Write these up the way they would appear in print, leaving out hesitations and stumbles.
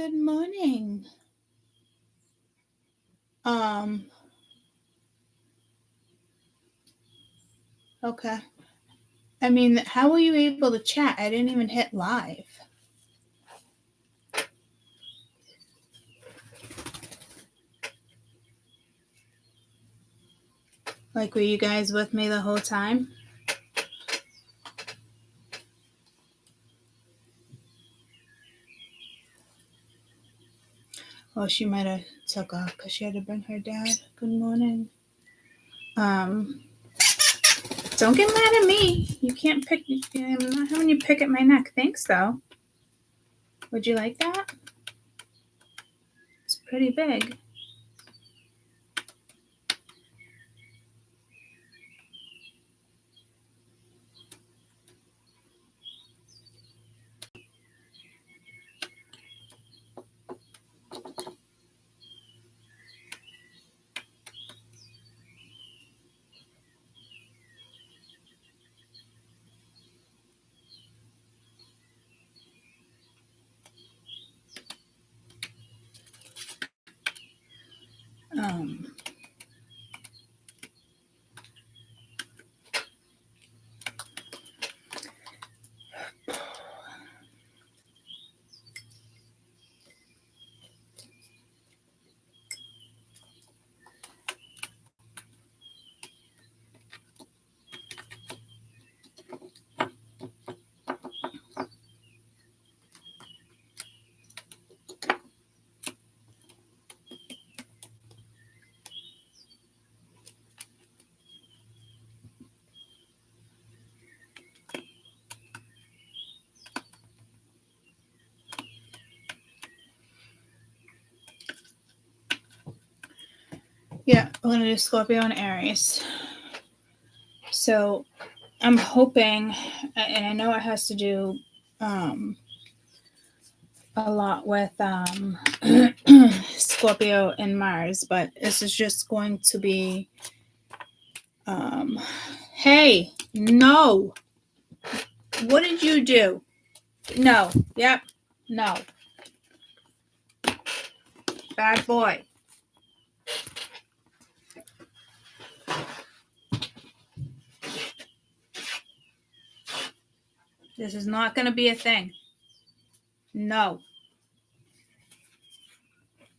Good morning. Okay. I mean, how were you able to chat? I didn't even hit live. Like, were you guys with me the whole time? Oh, she might have took off because she had to bring her dad. Good morning. Don't get mad at me. You can't pick. I'm not having you pick at my neck. Thanks, though. Would you like that? It's pretty big. Yeah, we're going to do Scorpio and Aries. So I'm hoping, and I know it has to do a lot with Scorpio and Mars, but this is just going to be, hey, no. What did you do? No. Yep. No. Bad boy. This is not going to be a thing. No.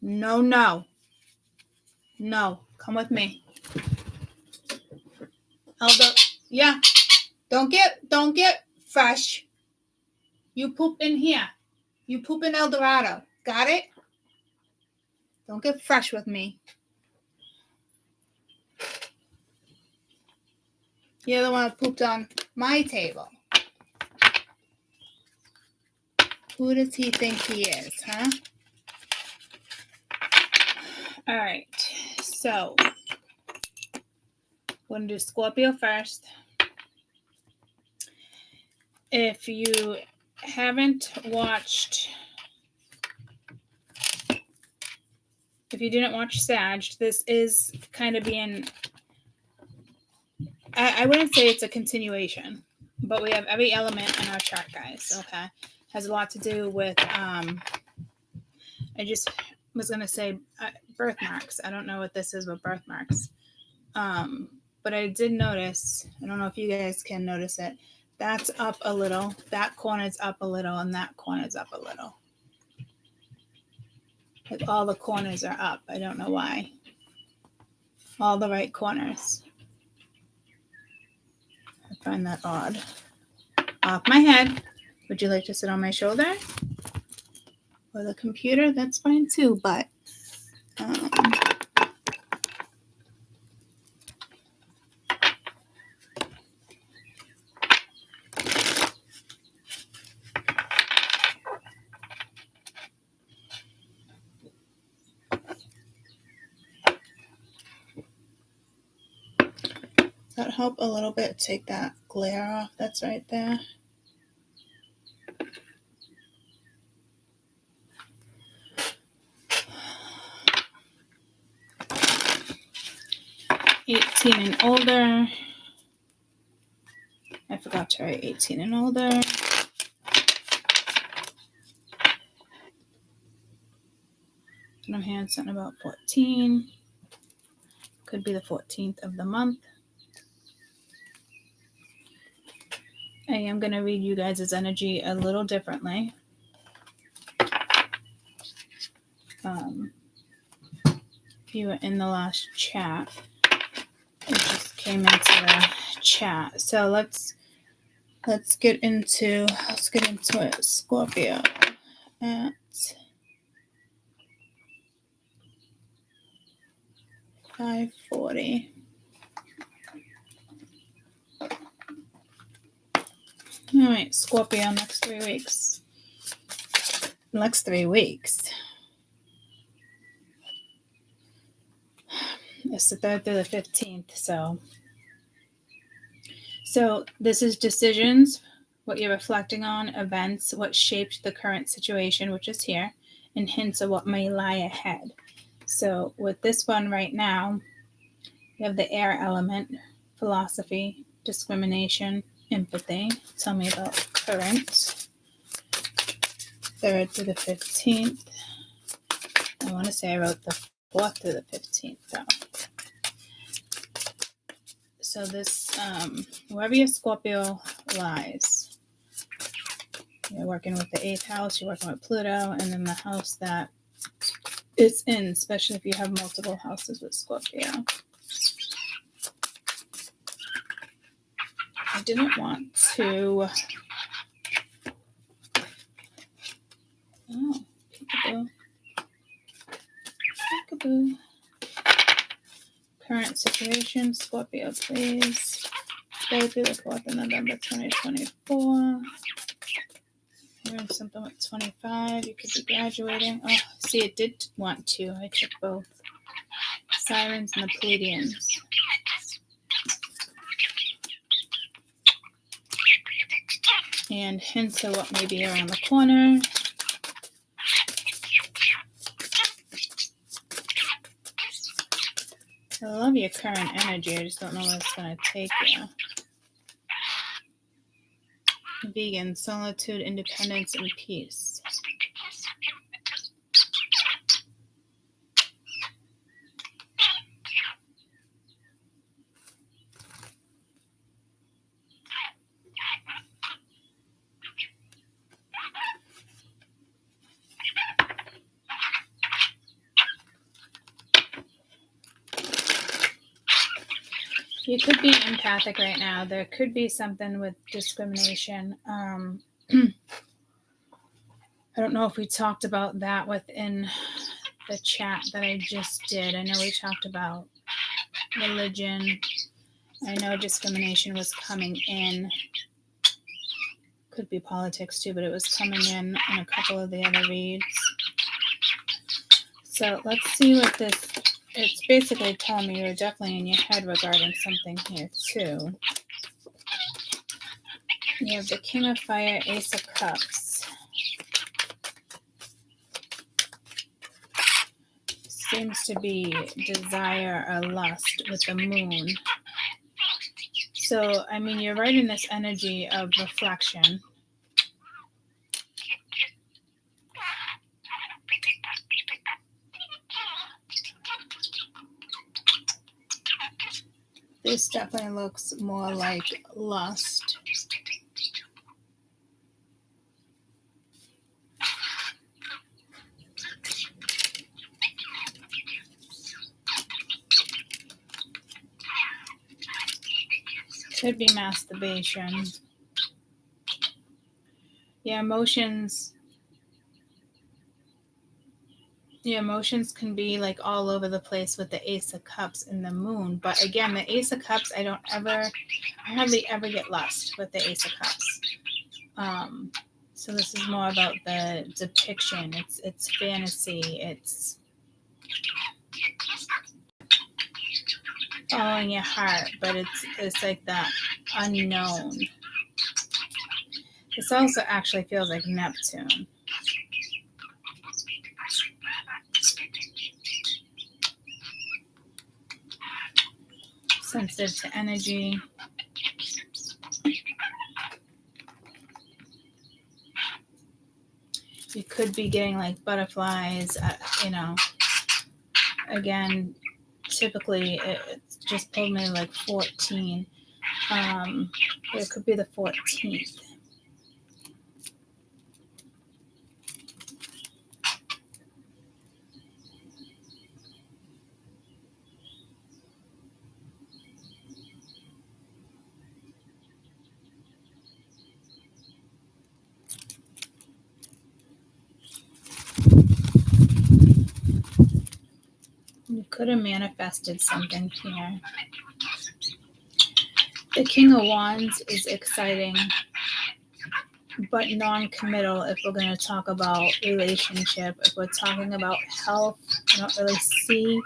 No, no. No. Come with me. Elder. Yeah. Don't get fresh. You poop in here. You poop in El Dorado. Got it? Don't get fresh with me. You're the one who pooped on my table. Who does he think he is, huh? All right. So, we're going to do Scorpio first. If you haven't watched, if you didn't watch Sag, this is kind of being, I wouldn't say it's a continuation, but we have every element in our chart, guys, okay? Has a lot to do with, I just was going to say birthmarks. I don't know what this is with birthmarks. But I did notice, I don't know if you guys can notice it, that's up a little, that corner's up a little, and that corner's up a little. Like all the corners are up. I don't know why. All the right corners. I find that odd. Off my head. Would you like to sit on my shoulder? Or the computer? That's fine too, but does that help a little bit? Take that glare off that's right there. '18 and older. I forgot to write 18 and older. And I'm hearing something about 14. Could be the 14th of the month. I am going to read you guys' energy a little differently. If you were in the last chat, it just came into the chat. So let's get into it. Scorpio at 5:40. All right, Scorpio, next 3 weeks. It's the 3rd through the 15th. So this is decisions, what you're reflecting on, events, what shaped the current situation, which is here, and hints of what may lie ahead. So with this one right now, you have the air element, philosophy, discrimination, empathy. Tell me about current. 3rd through the 15th. I want to say I wrote the 4th through the 15th, though. So this, wherever your Scorpio lies, you're working with the 8th house, you're working with Pluto, and then the house that it's in, especially if you have multiple houses with Scorpio. I didn't want to. Oh, peekaboo. Current situation, Scorpio, please. 3rd through the 4th of November 2024. Hearing something with 25. You could be graduating. Oh, see, it did want to. I took both. Sirens and the Pleiadians. And hints of what may be around the corner. I love your current energy. I just don't know where it's going to take you. Vegan, solitude, independence, and peace. You could be empathic right now. There could be something with discrimination. I don't know if we talked about that within the chat that I just did. I know we talked about religion. I know discrimination was coming in. Could be politics too, but it was coming in a couple of the other reads. So let's see what this... It's basically telling me you're definitely in your head regarding something here, too. You have the King of Fire, Ace of Cups. Seems to be desire or lust with the Moon. So, I mean, you're right in this energy of reflection. This definitely looks more like lust. Could be masturbation. Your emotions can be like all over the place with the Ace of Cups and the Moon. But again, the Ace of Cups, I hardly ever get lust with the Ace of Cups. So this is more about the depiction. It's fantasy. It's following your heart, but it's like that unknown. This also actually feels like Neptune. Sensitive to energy. You could be getting like butterflies, again, typically it just pulled me like 14. It could be the 14th. You could have manifested something here. The King of Wands is exciting, but non-committal if we're going to talk about relationship. If we're talking about health, I don't really see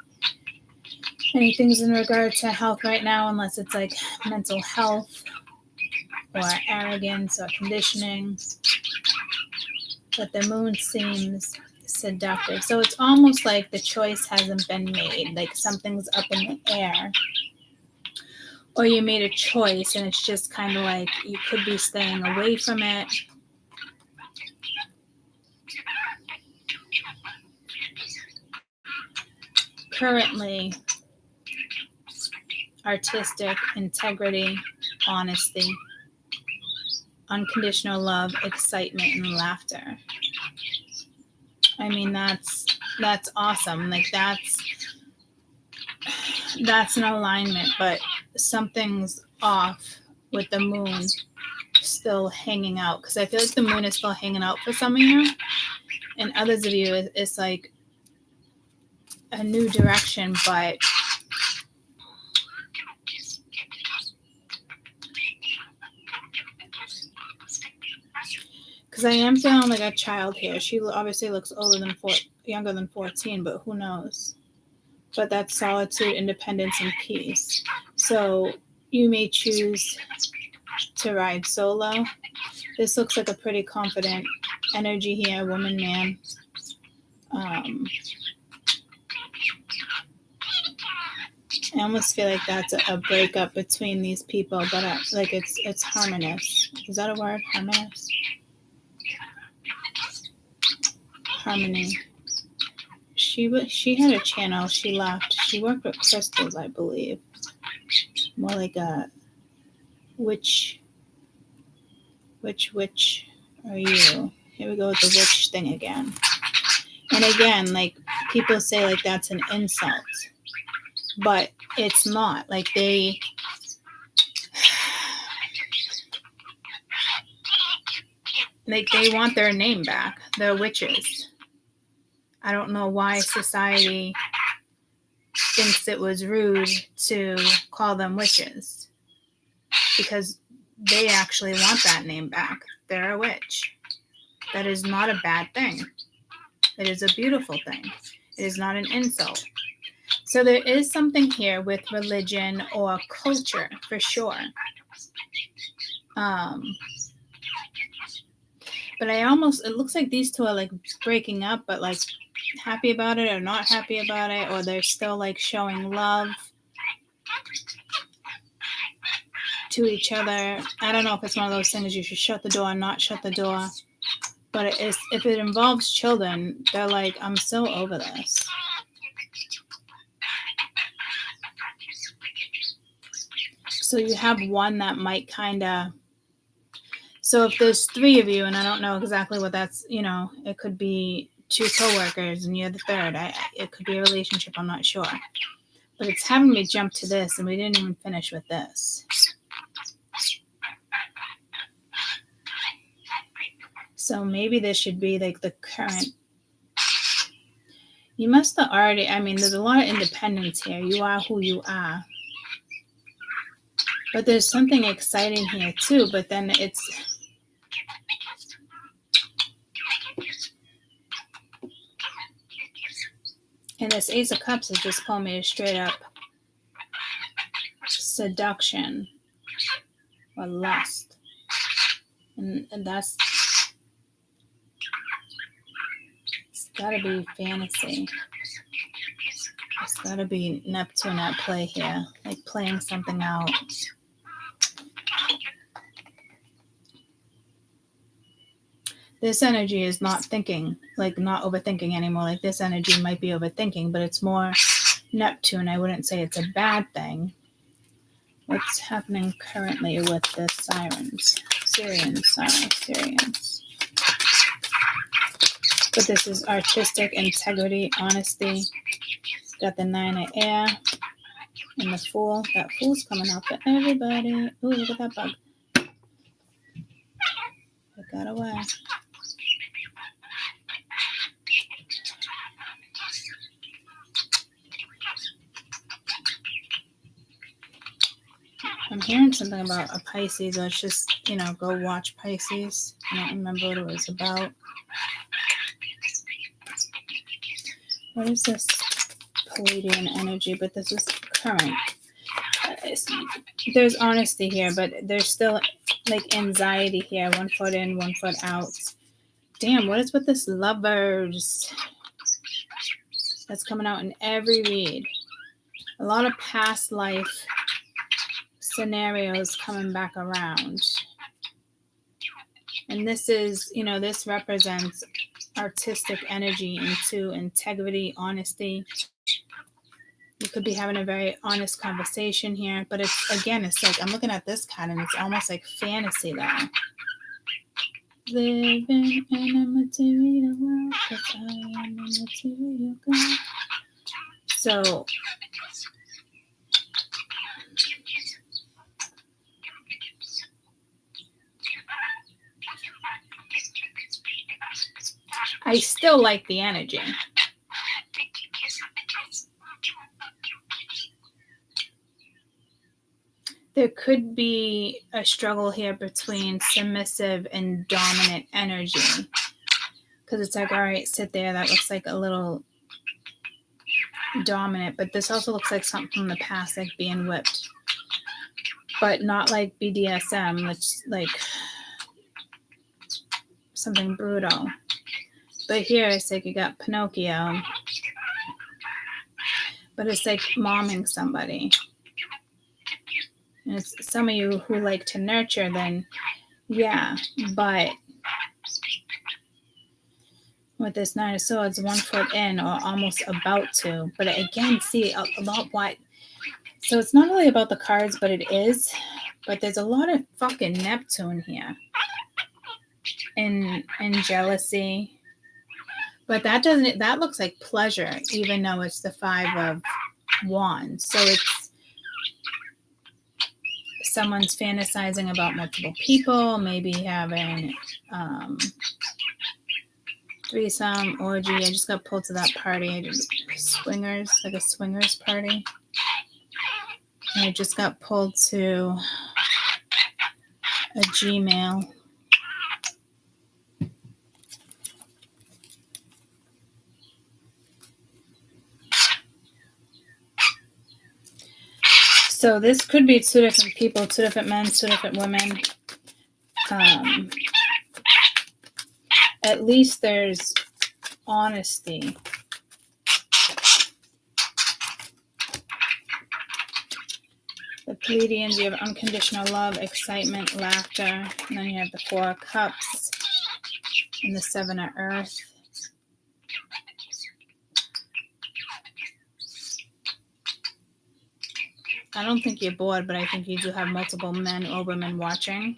anything in regard to health right now, unless it's like mental health or arrogance or conditioning. But the moon seems seductive. So it's almost like the choice hasn't been made, like something's up in the air. Or you made a choice and it's just kind of like you could be staying away from it. Currently, artistic integrity, honesty, unconditional love, excitement, and laughter. I mean, that's awesome. Like that's an alignment, but something's off with the moon still hanging out, because I feel like the moon is still hanging out for some of you, and others of you it's like a new direction, but because I am feeling like a child here. She obviously looks younger than 14, but who knows? But that's solitude, independence, and peace. So you may choose to ride solo. This looks like a pretty confident energy here, woman, man. I almost feel like that's a breakup between these people, but like it's harmonious. Is that a word? Harmonious? Harmony. She had a channel. She left. She worked with crystals, I believe. More like a which are you? Here we go with the witch thing again. And again, like people say like that's an insult, but it's not. Like they want their name back. They're witches. I don't know why society thinks it was rude to call them witches, because they actually want that name back. They're a witch. That is not a bad thing. It is a beautiful thing. It is not an insult. So there is something here with religion or culture for sure. But it looks like these two are like breaking up, but like happy about it or not happy about it, or they're still like showing love to each other. I don't know if it's one of those things you should shut the door and not shut the door. But if it involves children, they're like, I'm so over this. So you have one that might kind of... So if there's three of you, and I don't know exactly what that's, it could be two coworkers and you're the third. It could be a relationship, I'm not sure. But it's having me jump to this, and we didn't even finish with this. So maybe this should be like the current. You must have already, there's a lot of independence here. You are who you are. But there's something exciting here too, but then it's... And this Ace of Cups is just pulling me straight up seduction or lust. And that's... It's gotta be fantasy. It's gotta be Neptune at play here, like playing something out. This energy is not thinking, like not overthinking anymore. Like this energy might be overthinking, but it's more Neptune. I wouldn't say it's a bad thing. What's happening currently with the Syrians. But this is artistic integrity, honesty. Got the 9 of air and the Fool. That Fool's coming out for everybody. Ooh, look at that bug. It got away. I'm hearing something about a Pisces. Let's just, go watch Pisces. I don't remember what it was about. What is this Palladian energy? But this is current. There's honesty here, but there's still like anxiety here. 1 foot in, 1 foot out. Damn, what is with this Lovers? That's coming out in every read. A lot of past life scenarios coming back around. And this is, this represents artistic energy into integrity, honesty. You could be having a very honest conversation here, but it's like, I'm looking at this card and it's almost like fantasy though. Living in a material world, 'cause I am a material girl. So, I still like the energy. There could be a struggle here between submissive and dominant energy. Because it's like, all right, sit there. That looks like a little dominant. But this also looks like something from the past, like being whipped. But not like BDSM, which like something brutal. But here it's like you got Pinocchio. But it's like momming somebody. And it's some of you who like to nurture, then yeah. But with this 9 of Swords, 1 foot in or almost about to. But again, see a lot what. So it's not really about the cards, but it is. But there's a lot of fucking Neptune here. And jealousy. But that looks like pleasure, even though it's the 5 of Wands. So it's someone's fantasizing about multiple people, maybe having threesome, orgy. I just got pulled to that party. I did swingers, like a swingers party. And I just got pulled to a Gmail. So this could be 2 different people, 2 different men, 2 different women. At least there's honesty. The Pleiadians, you have unconditional love, excitement, laughter. And then you have the 4 of Cups and the 7 of Earth. I don't think you're bored, but I think you do have multiple men or women watching.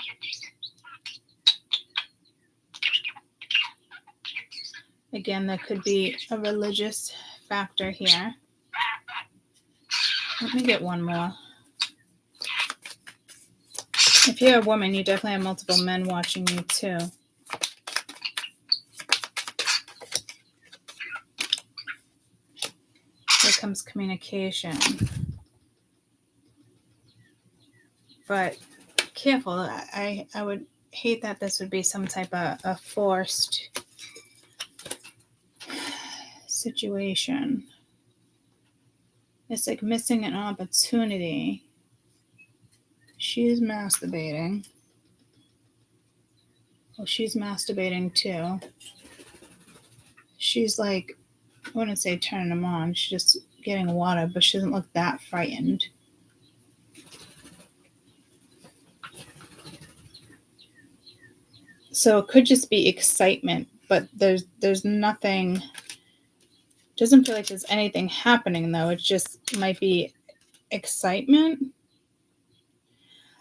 Again, there could be a religious factor here. Let me get one more. If you're a woman, you definitely have multiple men watching you too. Here comes communication. But careful, I would hate that this would be some type of a forced situation. It's like missing an opportunity. She's masturbating. Well, she's masturbating too. She's like, I wouldn't say turning him on. She's just getting water, but she doesn't look that frightened. So it could just be excitement, but there's nothing Doesn't feel like there's anything happening though. It just might be excitement.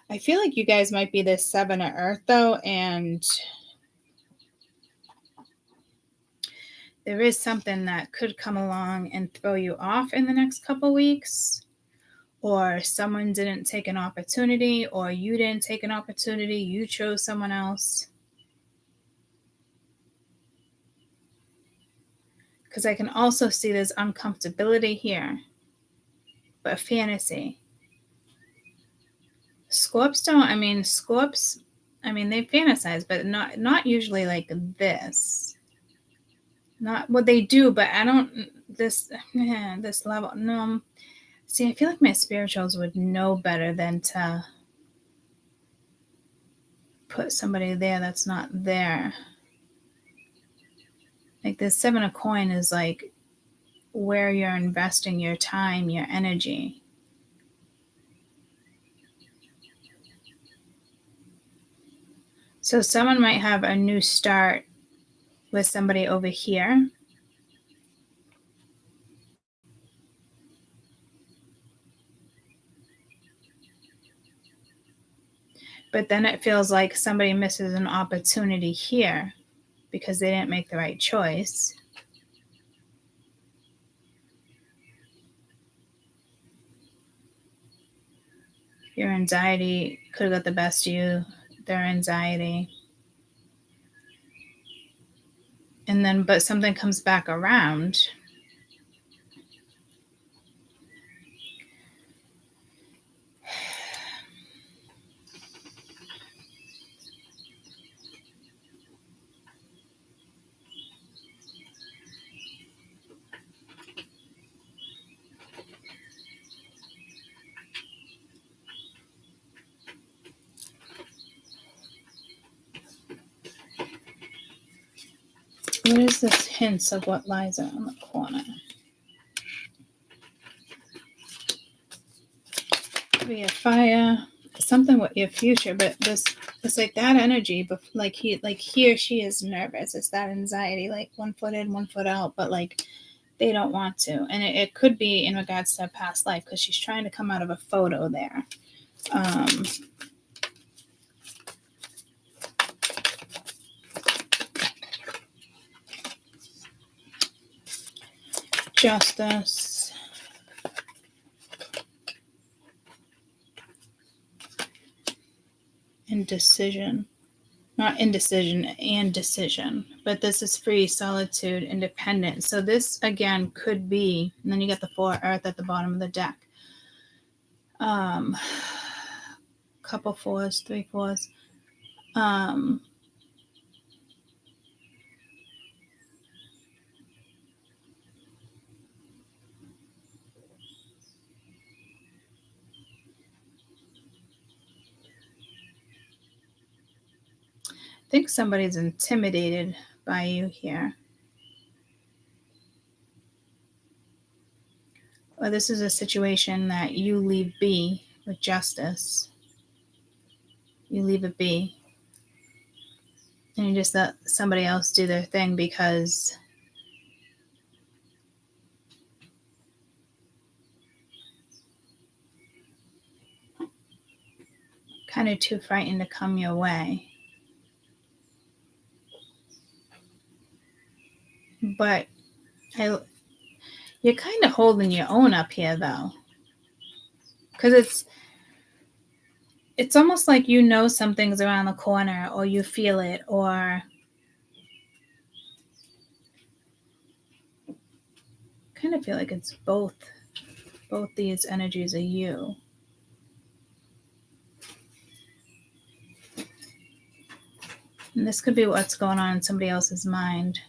I feel like you guys might be the 7 of Earth though, and there is something that could come along and throw you off in the next couple weeks, or someone didn't take an opportunity, or you didn't take an opportunity, you chose someone else. Because I can also see there's uncomfortability here, but fantasy. Scorps don't, Scorps, they fantasize, but not usually like this. Not what they do, but I don't, this level, no. See, I feel like my spirituals would know better than to put somebody there that's not there. Like this 7 of coin is like where you're investing your time, your energy. So someone might have a new start with somebody over here. But then it feels like somebody misses an opportunity here because they didn't make the right choice. Your anxiety could have got the best of you, their anxiety. And then, but something comes back around. What is this hints of what lies around the corner? Could be a fire, something with your future, but it's like that energy, but like he or she is nervous. It's that anxiety, like 1 foot in, 1 foot out, but like they don't want to. And it could be in regards to a past life because she's trying to come out of a photo there. Justice. Indecision. Not indecision and decision, but this is free, solitude, independent. So this again could be, and then you get the 4 Earth at the bottom of the deck. Couple 4s, 3 4s. I think somebody's intimidated by you here. Or this is a situation that you leave be with justice. You leave it be. And you just let somebody else do their thing because kind of too frightened to come your way. But you're kind of holding your own up here, though. Because it's almost like you know something's around the corner, or you feel it, or kind of feel like it's both. Both these energies are you. And this could be what's going on in somebody else's mind.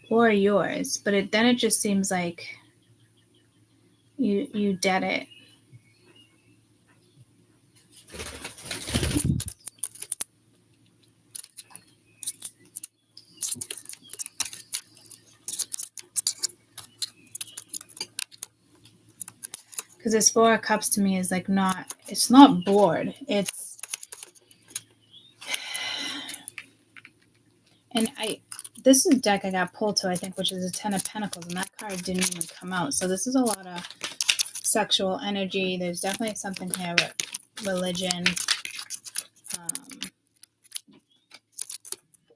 Or yours, but then it just seems like you did it. Because this 4 of Cups to me is like it's not bored. And this is a deck I got pulled to, I think, which is a 10 of Pentacles, and that card didn't even come out. So this is a lot of sexual energy. There's definitely something here with religion.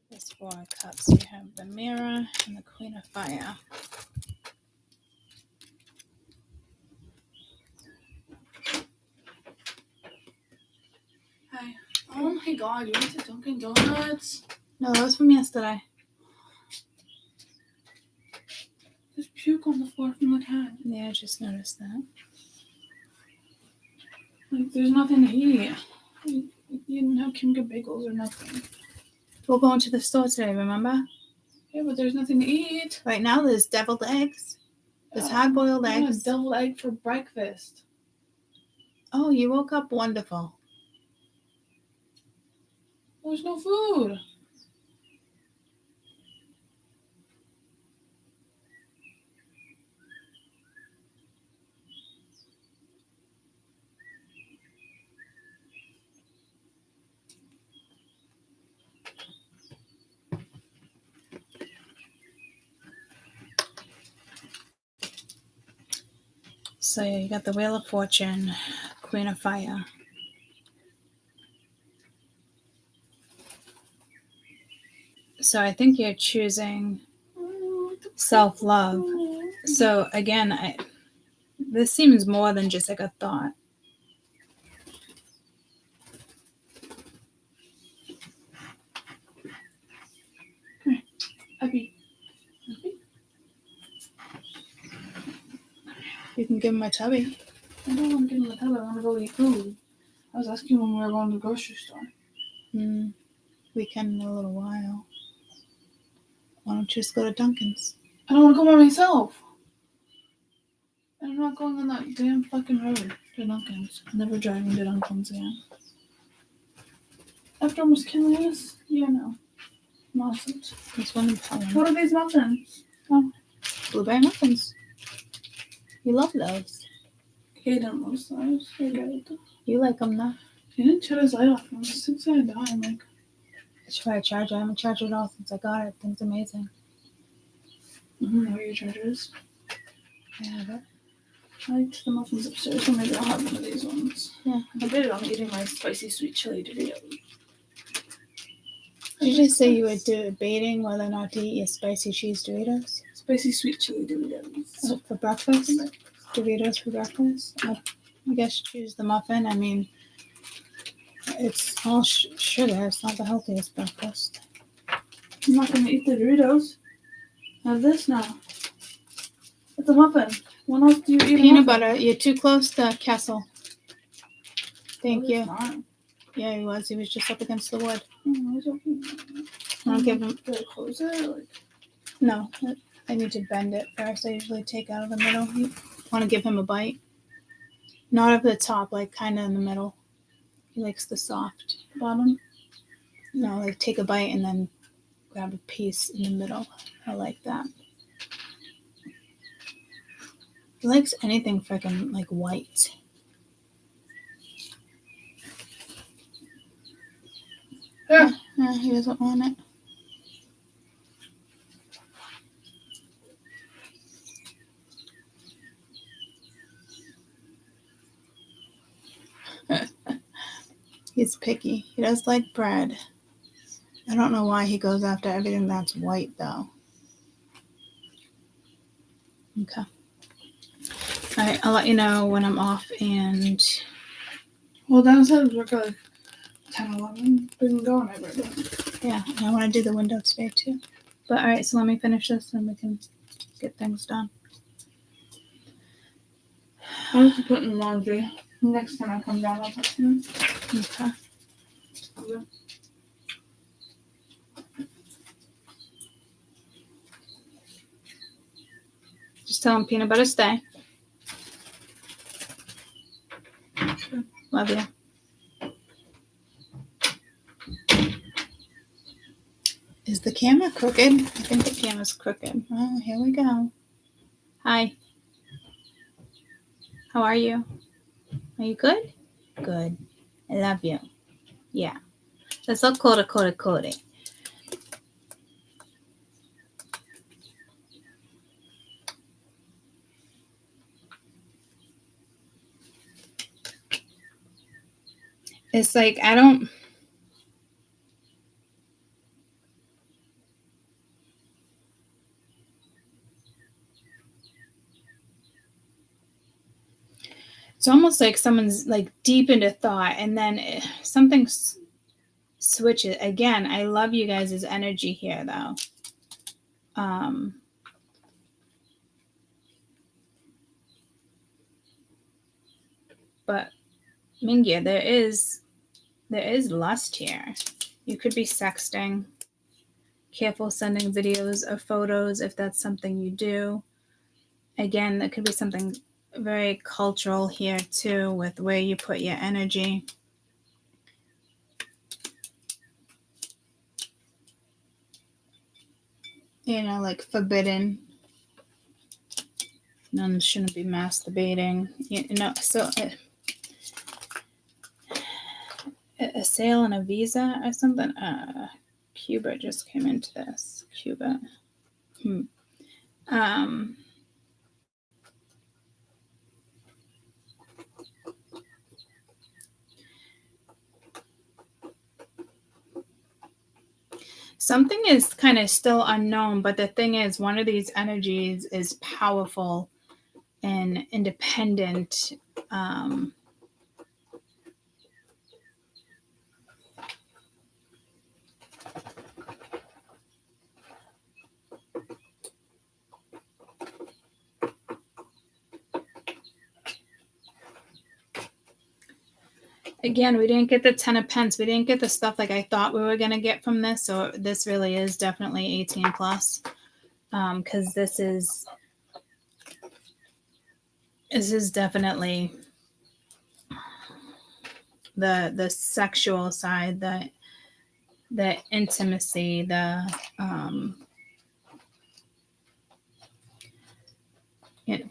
This 4 of Cups. You have the Mirror and the Queen of Fire. Hi. Oh my god, you went to Dunkin' Donuts? No, that was from yesterday. There's puke on the floor from the cat. Yeah, I just noticed that. Like, there's nothing to eat. You didn't have Kimka bagels or nothing. We're going to the store today, remember? Yeah, but there's nothing to eat. Right now, there's deviled eggs. There's hard-boiled I want eggs. a deviled egg for breakfast. Oh, you woke up wonderful. There's no food. So you got the Wheel of Fortune, Queen of Fire. So I think you're choosing self-love. So again, this seems more than just like a thought. Abby. You can give him a tubby. I don't want to get in the tub. I want to go eat food. I was asking when we were going to the grocery store. We can in a little while. Why don't you just go to Dunkin's? I don't want to go by myself. I'm not going on that damn fucking road to Dunkin's. I'm never driving to Dunkin's again. After almost killing us? Yeah, no. Nonsense. There's one in Poland. What are these muffins? Oh, blueberry muffins. You love those. Kaden loves those. I get it. You like them, though. He didn't shut his light off. I was 6 out of dime. Like, I should probably charge it. I haven't charged it all since I got it. Thing's amazing. know where your charger is. I have it. I liked the muffins upstairs, so maybe I'll have one of these ones. Yeah. I did it on eating my spicy sweet chili Doritos. Did you just say you were debating whether or not to eat your spicy cheese Doritos? Spicy sweet chili Doritos. For breakfast? Doritos for breakfast? I guess choose the muffin. I mean, it's all sugar. It's not the healthiest breakfast. I'm not going to eat the Doritos. Have this now. It's a muffin. When else do you eat Peanut butter. You're too close to Kessel. Thank you. Yeah, he was. He was just up against the wood. I'll give him. Do I close it? Like... No, I need to bend it first. I usually take out of the middle. You want to give him a bite? Not of the top, like kind of in the middle. He likes the soft Bottom? No, like take a bite and then grab a piece in the middle. I like that. He likes anything freaking like white. Yeah. He doesn't want it. He's picky. He does like bread. I don't know why he goes after everything that's white, though. Okay. All right, I'll let you know when I'm off and... Well, downstairs work like 10, 11. Been going every day. Yeah, and I want to do the window today, too. But, all right, so let me finish this and we can get things done. I have to put in laundry. Next time I come down, I'll put in. Okay. Just tell him peanut butter stay. Love you. Is the camera crooked? I think the camera's crooked. Oh, here we go. Hi. How are you? Are you good? Good. I love you. Yeah. Let's all coda. It's like, I don't. It's almost like someone's like deep into thought, and then something switches. Again, I love you guys' energy here, though. But Mingya, there is lust here. You could be sexting. Careful sending videos or photos if that's something you do. Again, there could be something very cultural here too, with where you put your energy. You know, like forbidden. None shouldn't be masturbating. You know, so a sale and a visa or something. Cuba just came into this. Cuba. Something is kind of still unknown, but the thing is, one of these energies is powerful and independent. Again, we didn't get the 10 of Pence. We didn't get the stuff like I thought we were going to get from this. So this really is definitely 18 plus. Because this is definitely the sexual side, the intimacy, the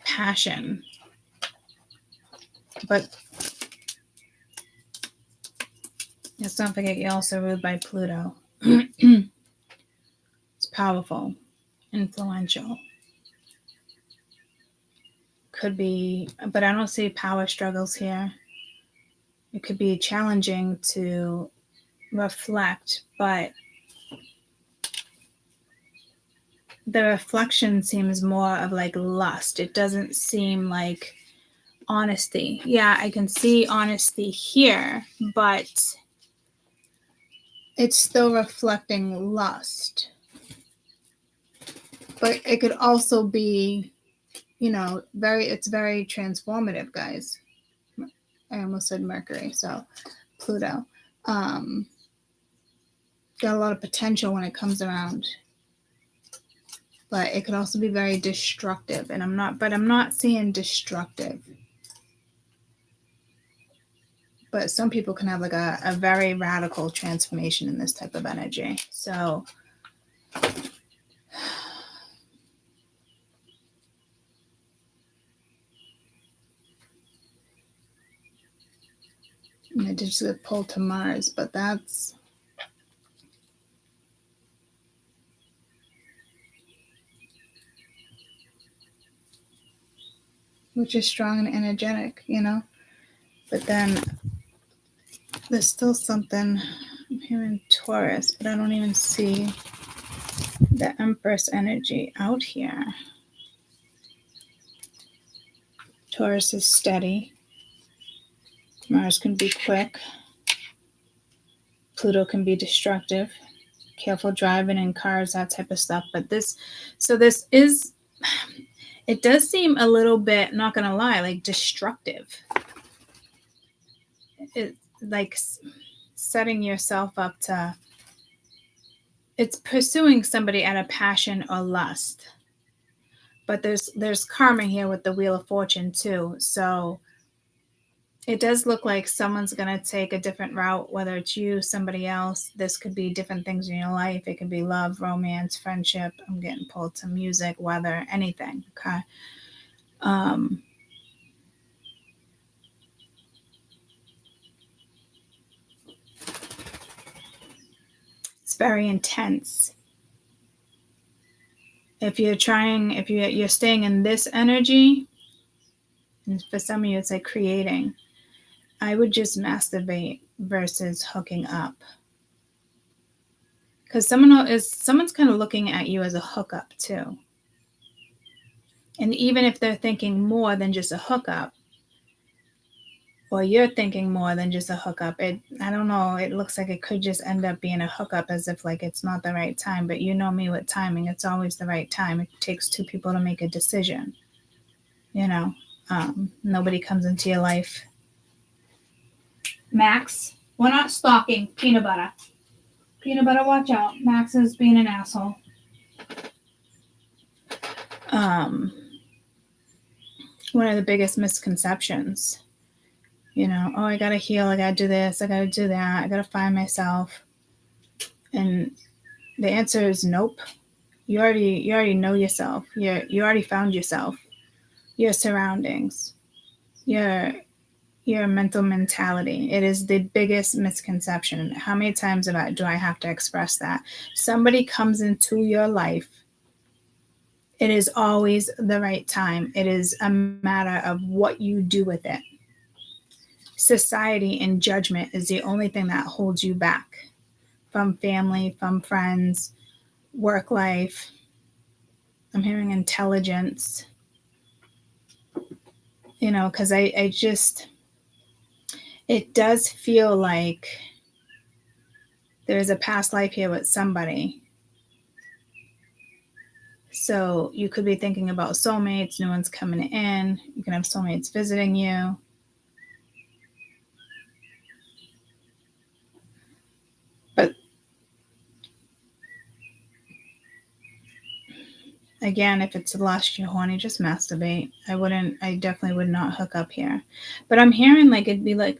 passion. But let's not forget, you're also ruled by Pluto. It's powerful, influential. Could be, but I don't see power struggles here. It could be challenging to reflect, but the reflection seems more of like lust. It doesn't seem like honesty. Yeah, I can see honesty here, but it's still reflecting lust. But it could also be, you know, it's very transformative, guys. I almost said Mercury, so Pluto. Got a lot of potential when it comes around. But it could also be very destructive, and I'm not seeing destructive. But some people can have like a very radical transformation in this type of energy. So I did just get pulled to Mars, but that's which is strong and energetic, you know. But then there's still something. I'm hearing Taurus, but I don't even see the Empress energy out here. Taurus is steady. Mars can be quick. Pluto can be destructive. Careful driving in cars, that type of stuff. But this is, it does seem a little bit, not gonna lie, like destructive. It like setting yourself up to, it's pursuing somebody out of passion or lust. But there's karma here with the Wheel of Fortune too. So it does look like someone's going to take a different route, whether it's you, somebody else. This could be different things in your life. It could be love, romance, friendship. I'm getting pulled to music, weather, anything. Okay. It's very intense. If you're staying in this energy, and for some of you, it's like creating. I would just masturbate versus hooking up. Because someone's kind of looking at you as a hookup too. And even if they're thinking more than just a hookup, or you're thinking more than just a hookup, I don't know, it looks like it could just end up being a hookup, as if like it's not the right time. But you know me with timing, it's always the right time. It takes two people to make a decision. You know, nobody comes into your life. Max, we're not stalking peanut butter. Peanut butter, watch out. Max is being an asshole. One of the biggest misconceptions, you know, oh, I gotta heal, I gotta do this, I gotta do that, I gotta find myself. And the answer is nope. You already know yourself. You already found yourself. Your surroundings, your mental mentality. It is the biggest misconception. How many times do I have to express that? Somebody comes into your life, it is always the right time. It is a matter of what you do with it. Society and judgment is the only thing that holds you back from family, from friends, work life. I'm hearing intelligence. You know, because I just, it does feel like there's a past life here with somebody. So you could be thinking about soulmates, new ones coming in. You can have soulmates visiting you. But again, if it's lust, you're horny, just masturbate. I definitely would not hook up here. But I'm hearing like it'd be like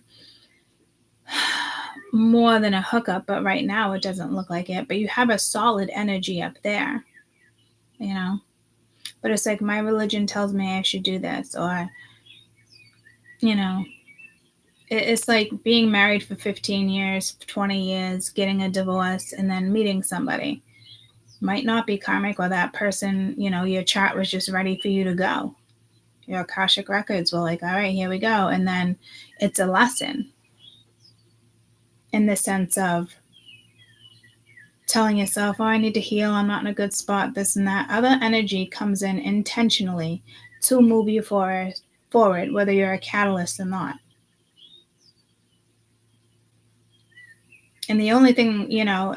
more than a hookup, but right now it doesn't look like it. But you have a solid energy up there, you know. But it's like my religion tells me I should do this, or, you know, it's like being married for 15 years, 20 years, getting a divorce, and then meeting somebody. Might not be karmic, or that person, you know, your chart was just ready for you to go. Your Akashic records were like, all right, here we go. And then it's a lesson in the sense of telling yourself, oh, I need to heal, I'm not in a good spot, this and that. Other energy comes in intentionally to move you forward, whether you're a catalyst or not. And the only thing, you know,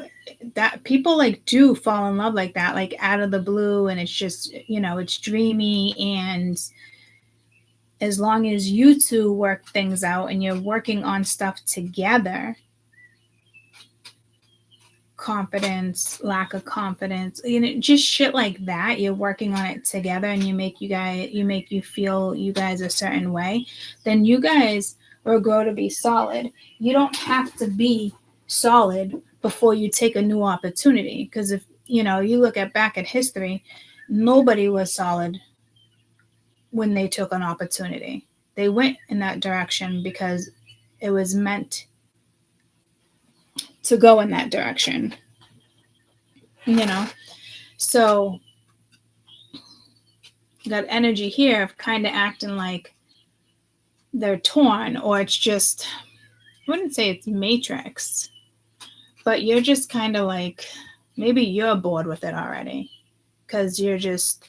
that people like do fall in love like that, like out of the blue, and it's just, you know, it's dreamy. And as long as you two work things out and you're working on stuff together, confidence, lack of confidence, you know, just shit like that, you're working on it together, and you make you feel you guys a certain way, then you guys will grow to be solid. You don't have to be solid before you take a new opportunity, because if you know, you look back at history, nobody was solid when they took an opportunity. They went in that direction because it was meant to go in that direction, you know. So got energy here of kind of acting like they're torn, or it's just, I wouldn't say it's matrix, but you're just kind of like, maybe you're bored with it already, because you're just,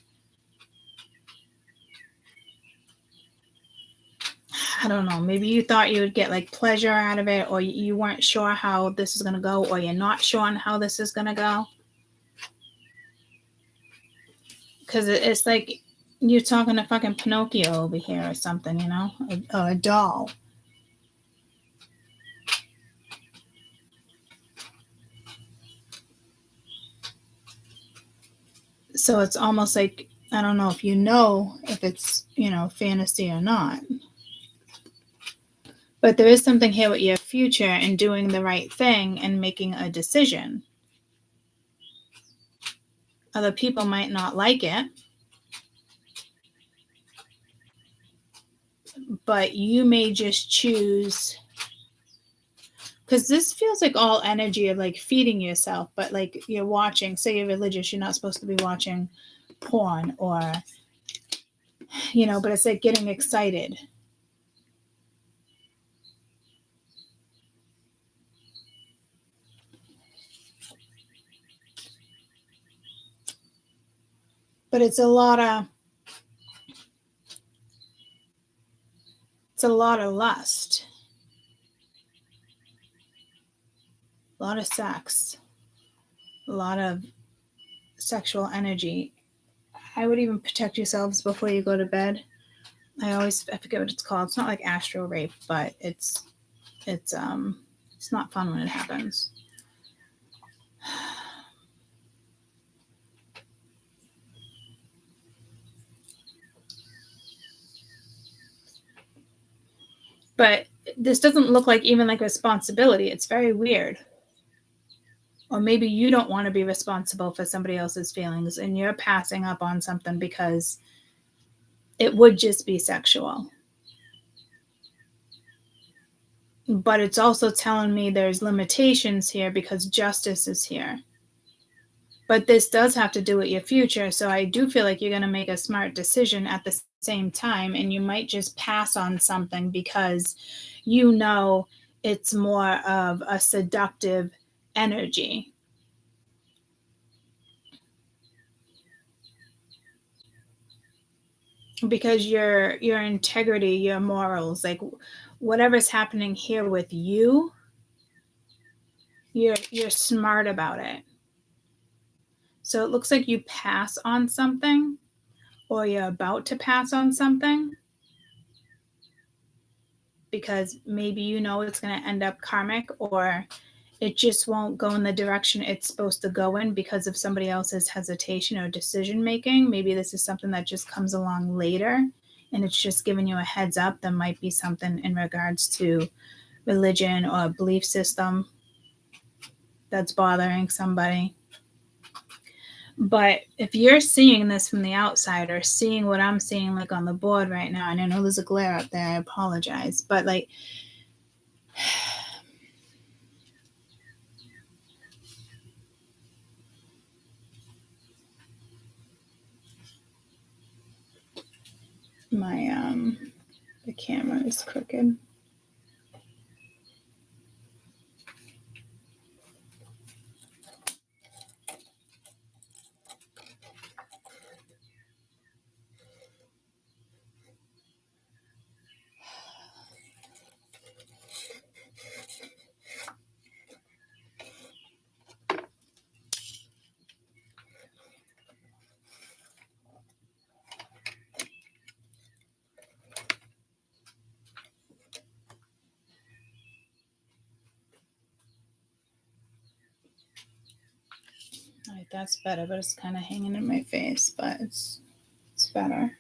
I don't know, maybe you thought you would get like pleasure out of it, or you weren't sure how this is going to go, or you're not sure on how this is going to go. Because it's like you're talking to fucking Pinocchio over here or something, you know, or a doll. So it's almost like, I don't know if it's, you know, fantasy or not. But there is something here with your future and doing the right thing and making a decision. Other people might not like it, but you may just choose, because this feels like all energy of like feeding yourself, but like you're watching, say you're religious, you're not supposed to be watching porn, or, you know, but it's like getting excited. But it's a lot of lust, a lot of sex, a lot of sexual energy. I would even protect yourselves before you go to bed. I forget what it's called. It's not like astral rape, but it's not fun when it happens. But this doesn't look like even like responsibility. It's very weird. Or maybe you don't want to be responsible for somebody else's feelings and you're passing up on something because it would just be sexual. But it's also telling me there's limitations here because justice is here. But this does have to do with your future. So I do feel like you're going to make a smart decision at the same time. And you might just pass on something because you know it's more of a seductive energy. Because your integrity, your morals, like whatever's happening here with you, you're smart about it. So it looks like you pass on something or you're about to pass on something because maybe you know it's going to end up karmic or it just won't go in the direction it's supposed to go in because of somebody else's hesitation or decision making. Maybe this is something that just comes along later and it's just giving you a heads up. There might be something in regards to religion or belief system that's bothering somebody. But if you're seeing this from the outside or seeing what I'm seeing like on the board right now, and I know there's a glare out there, I apologize, but like my the camera is crooked. All right, that's better, but it's kind of hanging in my face, but it's better.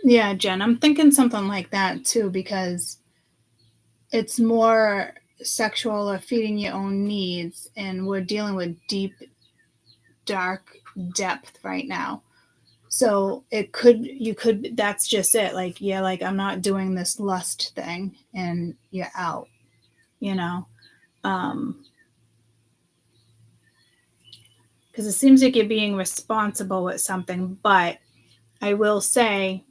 Yeah, Jen, I'm thinking something like that too, because it's more sexual or feeding your own needs, and we're dealing with deep, dark depth right now. So that's just it. Like, yeah, like I'm not doing this lust thing and you're out, you know? Because it seems like you're being responsible with something, but I will say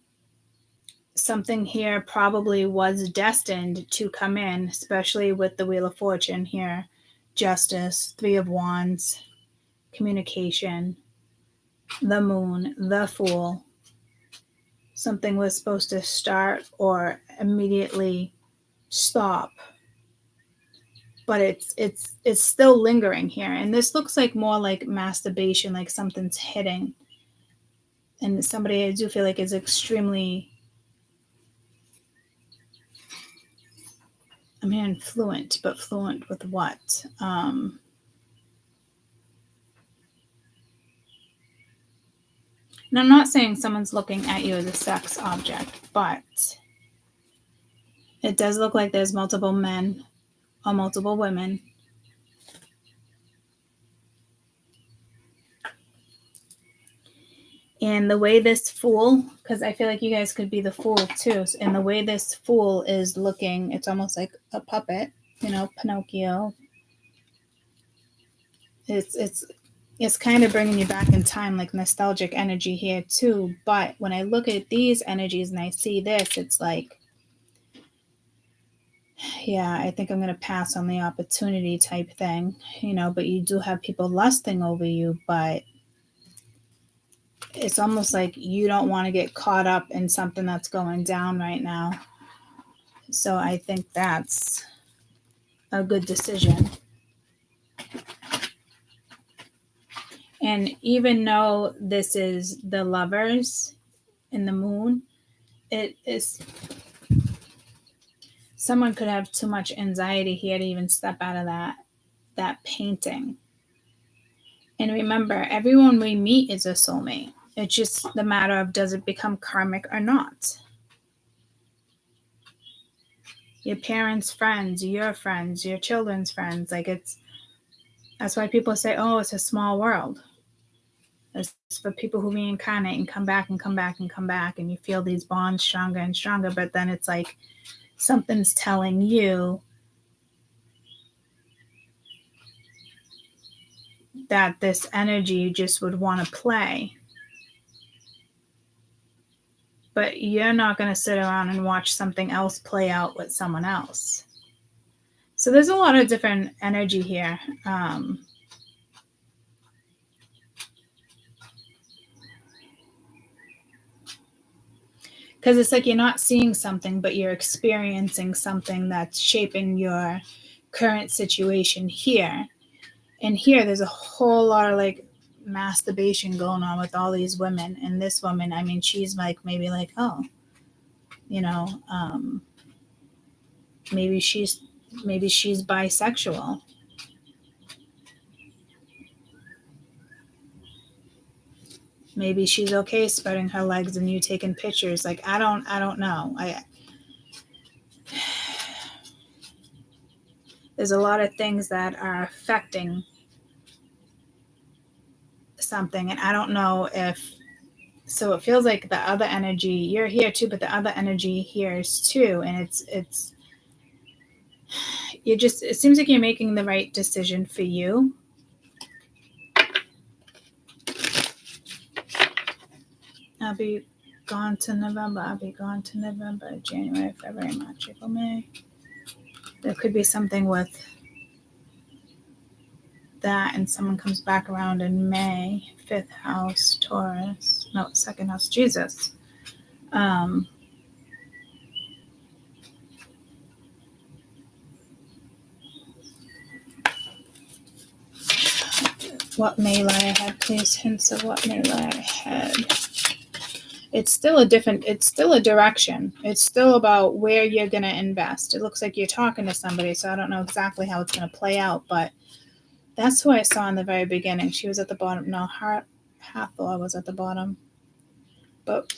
something here probably was destined to come in, especially with the Wheel of Fortune here. Justice, Three of Wands, communication, the Moon, the Fool. Something was supposed to start or immediately stop, but it's still lingering here. And this looks like more like masturbation, like something's hitting. And somebody I do feel like is extremely, I'm hearing fluent, but fluent with what? And I'm not saying someone's looking at you as a sex object, but it does look like there's multiple men or multiple women. And the way this Fool, because I feel like you guys could be the Fool too, and the way this Fool is looking, it's almost like a puppet, Pinocchio. It's kind of bringing you back in time, like nostalgic energy here too. But when I look at these energies and I see this, it's like, yeah, I think I'm going to pass on the opportunity type thing, but you do have people lusting over you, but it's almost like you don't want to get caught up in something that's going down right now. So I think that's a good decision. And even though this is the Lovers in the moon, it is, someone could have too much anxiety here to even step out of that painting. And remember, everyone we meet is a soulmate. It's just the matter of, does it become karmic or not? Your parents' friends, your children's friends, that's why people say, oh, it's a small world. It's for people who reincarnate and come back and come back and come back, and you feel these bonds stronger and stronger. But then it's like something's telling you that this energy just would want to play. But you're not going to sit around and watch something else play out with someone else. So there's a lot of different energy here. Because it's like you're not seeing something, but you're experiencing something that's shaping your current situation here. And here, there's a whole lot of like masturbation going on with all these women. And this woman, I mean, she's like, maybe like, oh, maybe she's bisexual. Maybe she's okay spreading her legs and you taking pictures. Like, I don't know. There's a lot of things that are affecting something, and I don't know if, so it feels like the other energy, you're here too, but the other energy here is too, and it seems like you're making the right decision for you. I'll be gone to November, January, February, March, April, May. There could be something with that, and someone comes back around in May. 5th house, Taurus. No, 2nd house, Jesus. What may lie ahead, please? Hints of what may lie ahead. It's still a direction. It's still about where you're going to invest. It looks like you're talking to somebody, so I don't know exactly how it's going to play out, but that's who I saw in the very beginning. She was at the bottom. No, Hathor was at the bottom. But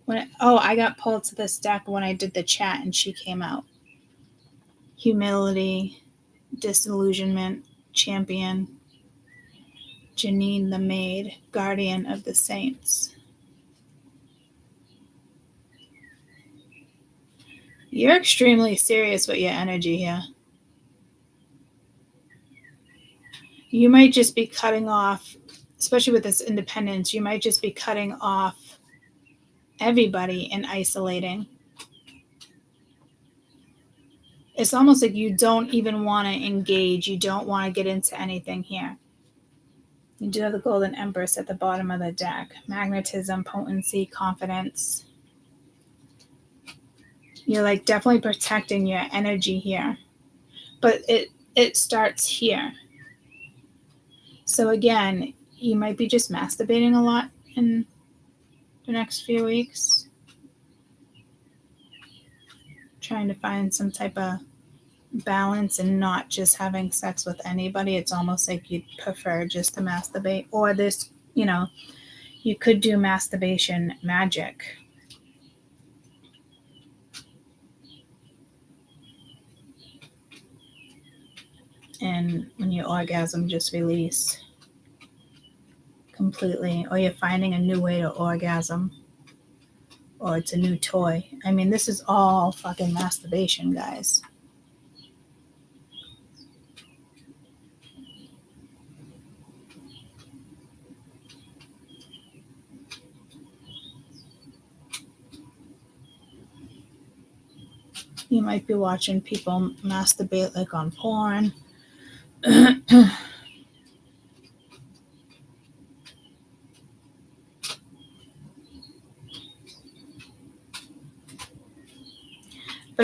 I got pulled to this deck when I did the chat, and she came out. Humility, disillusionment, champion, Janine the maid, guardian of the saints. You're extremely serious with your energy here. You might just be cutting off, especially with this independence, you might just be cutting off everybody and isolating. It's almost like you don't even want to engage. You don't want to get into anything here. You do have the Golden Empress at the bottom of the deck. Magnetism, potency, confidence. You're like definitely protecting your energy here. But it starts here. So again, you might be just masturbating a lot in the next few weeks. Trying to find some type of balance and not just having sex with anybody. It's almost like you'd prefer just to masturbate. Or this, you could do masturbation magic. And when you orgasm, just release completely. Or you're finding a new way to orgasm. Or it's a new toy. I mean, this is all fucking masturbation, guys. You might be watching people masturbate like on porn. But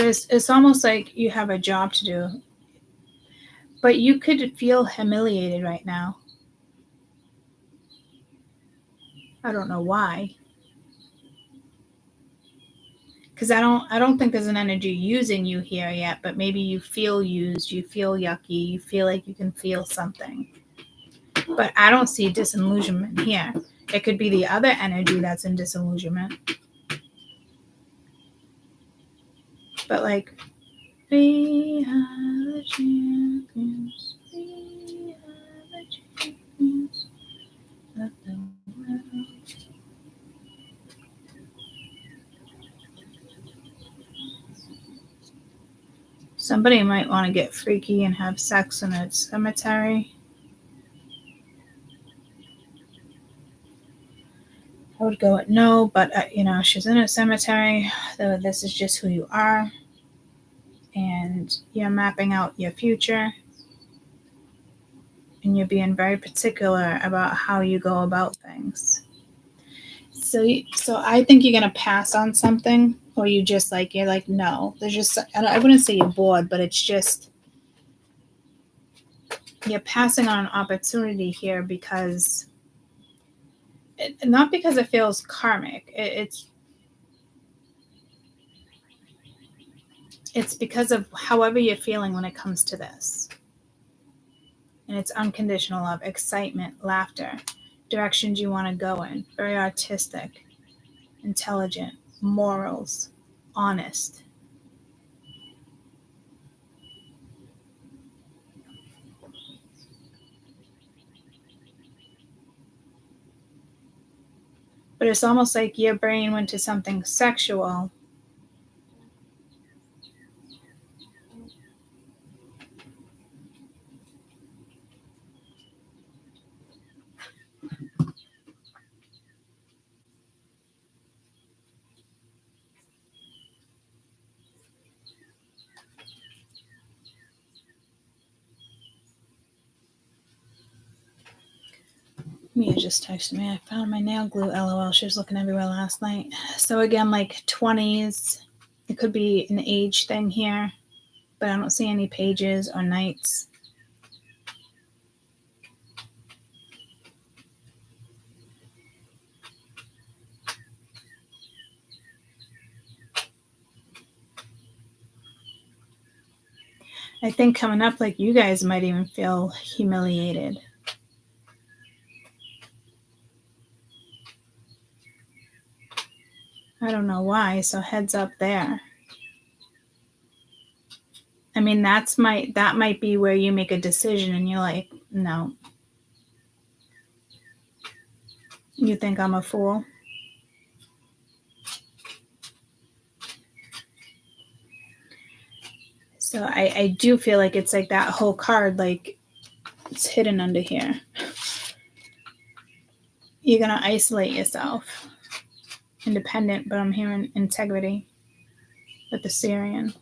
it's almost like you have a job to do. But you could feel humiliated right now. I don't know why. Because I don't think there's an energy using you here yet, but maybe you feel used, you feel yucky, you feel like you can feel something. But I don't see disillusionment here. It could be the other energy that's in disillusionment. But like, we are the champions. We are the champions of the world. Somebody might want to get freaky and have sex in a cemetery. I would go with no, but she's in a cemetery. So this is just who you are. And you're mapping out your future. And you're being very particular about how you go about things. So I think you're going to pass on something, or you're like, no. There's just, I wouldn't say you're bored, but it's just, you're passing on an opportunity here because, not because it feels karmic. It's because of however you're feeling when it comes to this. And it's unconditional love, excitement, laughter, directions you want to go in, very artistic, intelligent, morals, honest. But it's almost like your brain went to something sexual. Mia just texted me. I found my nail glue, LOL. She was looking everywhere last night. So again, like 20s. It could be an age thing here, but I don't see any pages or knights. I think coming up, like, you guys might even feel humiliated. I don't know why, so heads up there. I mean, that might be where you make a decision and you're like, no. You think I'm a fool? So I do feel like it's like that whole card, like, it's hidden under here. You're going to isolate yourself. Independent, but I'm hearing integrity with the Syrian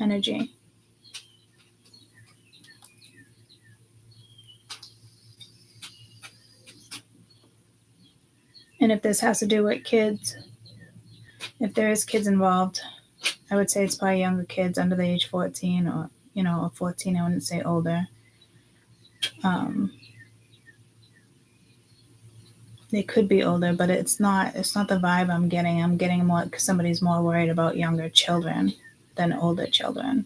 energy. And if this has to do with kids, if there is kids involved, I would say it's probably younger kids under the age 14 or, 14, I wouldn't say older. They could be older, but it's not the vibe I'm getting. I'm getting more because somebody's more worried about younger children than older children.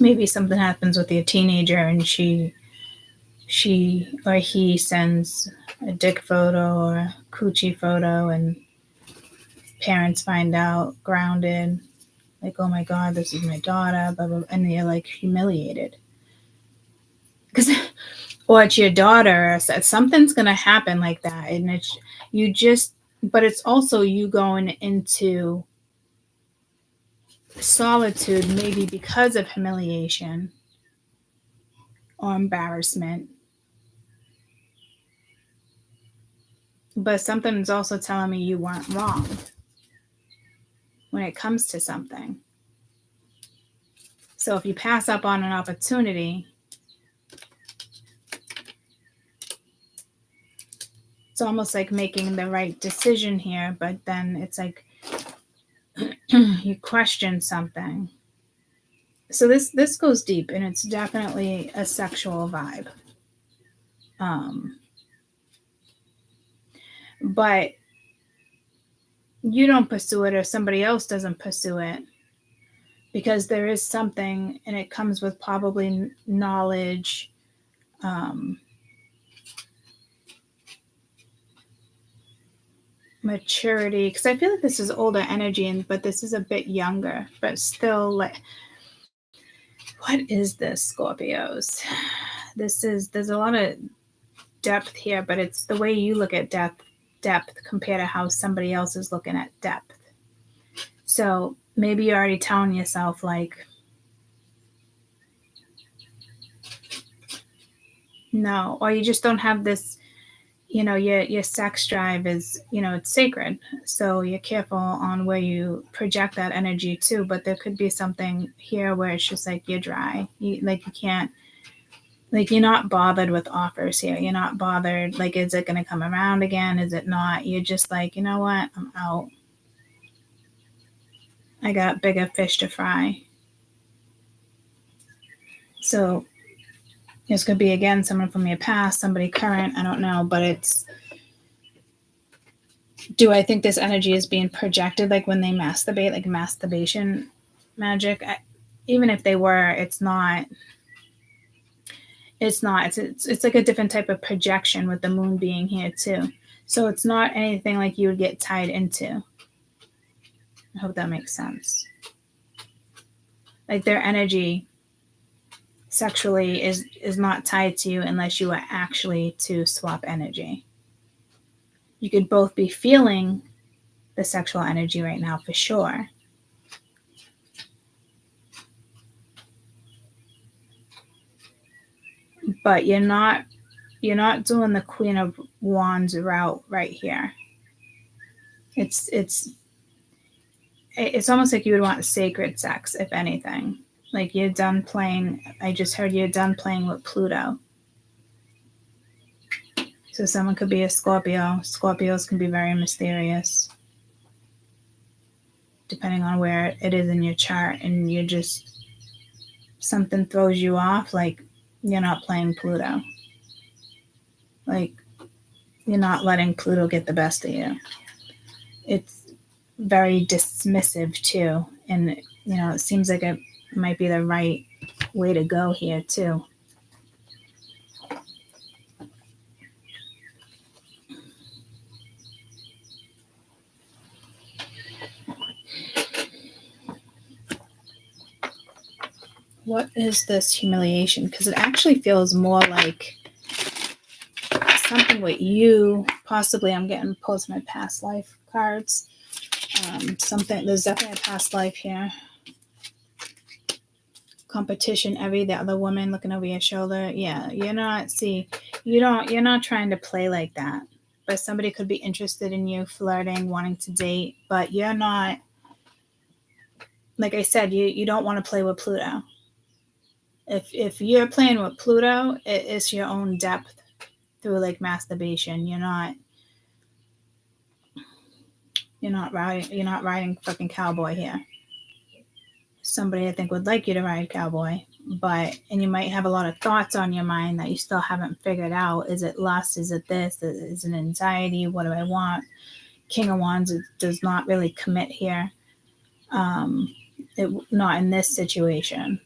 Maybe something happens with your teenager and she or he sends a dick photo or a coochie photo and parents find out, grounded, like, oh my God, this is my daughter, blah, blah, and they're like humiliated. Or it's your daughter, something's going to happen like that. And but it's also you going into solitude, maybe because of humiliation or embarrassment. But something's also telling me you weren't wrong when it comes to something. So if you pass up on an opportunity, it's almost like making the right decision here, but then it's like you question something. So this goes deep, and it's definitely a sexual vibe. But you don't pursue it, or somebody else doesn't pursue it, because there is something, and it comes with probably knowledge, maturity, because I feel like this is older energy, but this is a bit younger, but still, like, what is this, Scorpios? There's a lot of depth here, but it's the way you look at depth compared to how somebody else is looking at depth. So maybe you're already telling yourself, like, no, or you just don't have this, your sex drive is, it's sacred. So you're careful on where you project that energy too. But there could be something here where it's just like you're dry. You can't, like, you're not bothered with offers here. You're not bothered, like, is it going to come around again? Is it not? You're just like, you know what? I'm out. I got bigger fish to fry. So this could be, again, someone from your past, somebody current, I don't know, but it's, do I think this energy is being projected like when they masturbate, like masturbation magic? Even if they were, it's not. It's like a different type of projection with the moon being here too. So it's not anything like you would get tied into. I hope that makes sense. Like, their energy sexually is not tied to you unless you are actually to swap energy. You could both be feeling the sexual energy right now for sure. But you're not doing the Queen of Wands route right here. It's almost like you would want sacred sex, if anything. Like, you're done playing. I just heard you're done playing with Pluto. So someone could be a Scorpio. Scorpios can be very mysterious, depending on where it is in your chart, and you're just, something throws you off, like you're not playing Pluto. Like, you're not letting Pluto get the best of you. It's very dismissive too, and it seems like it might be the right way to go here too. What is this humiliation? Because it actually feels more like something with you. Possibly, I'm getting pulls my past life cards. There's definitely a past life here. Competition, the other woman looking over your shoulder. Yeah, you're not trying to play like that. But somebody could be interested in you, flirting, wanting to date, but you're not, like I said, you don't want to play with Pluto. If you're playing with Pluto, it's your own depth through, like, masturbation. You're not riding fucking cowboy here. Somebody, I think, would like you to ride cowboy, and you might have a lot of thoughts on your mind that you still haven't figured out. Is it lust? Is it this? Is it anxiety? What do I want? King of Wands does not really commit here. Not in this situation.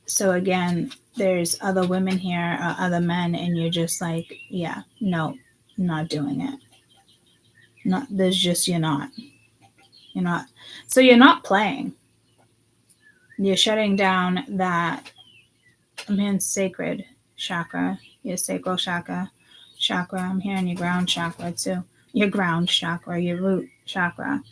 So again, there's other women here, other men, and you're just like, yeah, no, I'm not doing it. You're not. So you're not playing. You're shutting down that, sacred chakra, your sacral chakra. I'm hearing your ground chakra too. Your ground chakra, your root chakra.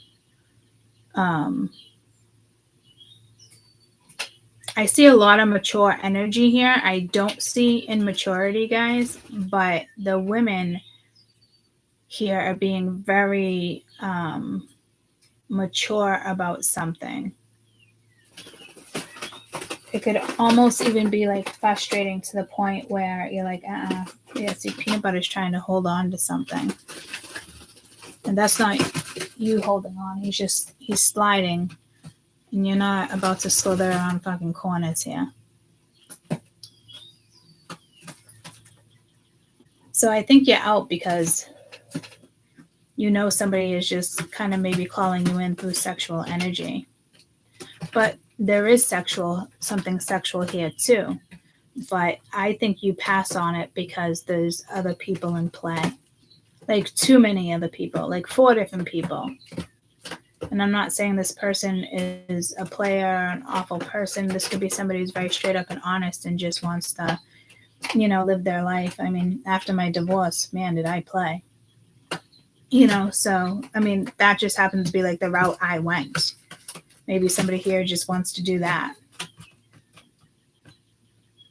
I see a lot of mature energy here. I don't see immaturity, guys, but the women here are being very mature about something. It could almost even be like frustrating to the point where you're like, yeah, see, peanut butter is trying to hold on to something. And that's not you holding on. He's sliding. And you're not about to slither around fucking corners here. So I think you're out because you know somebody is just kind of maybe calling you in through sexual energy. But there is something sexual here too. But I think you pass on it because there's other people in play. Like too many other people, like 4 different people. And I'm not saying this person is a player or an awful person. This could be somebody who's very straight up and honest and just wants to, live their life. I mean, after my divorce, man, did I play. So, I mean, that just happens to be like the route I went. Maybe somebody here just wants to do that.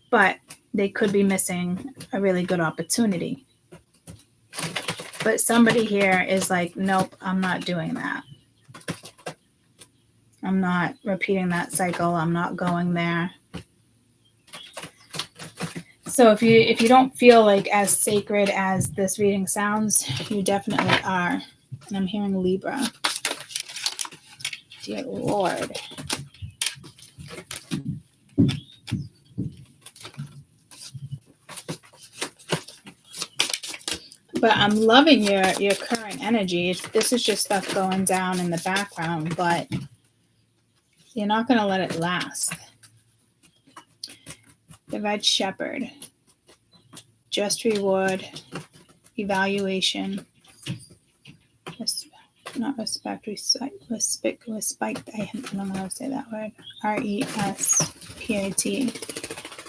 But they could be missing a really good opportunity. But somebody here is like, nope, I'm not doing that. I'm not repeating that cycle. I'm not going there. So if you don't feel like as sacred as this reading sounds, you definitely are. And I'm hearing Libra. Dear Lord. But I'm loving your current energy. This is just stuff going down in the background, but you're not going to let it last. The Red Shepherd. Just reward. Evaluation. Not respect. Respect. I don't know how to say that word. RESPIT.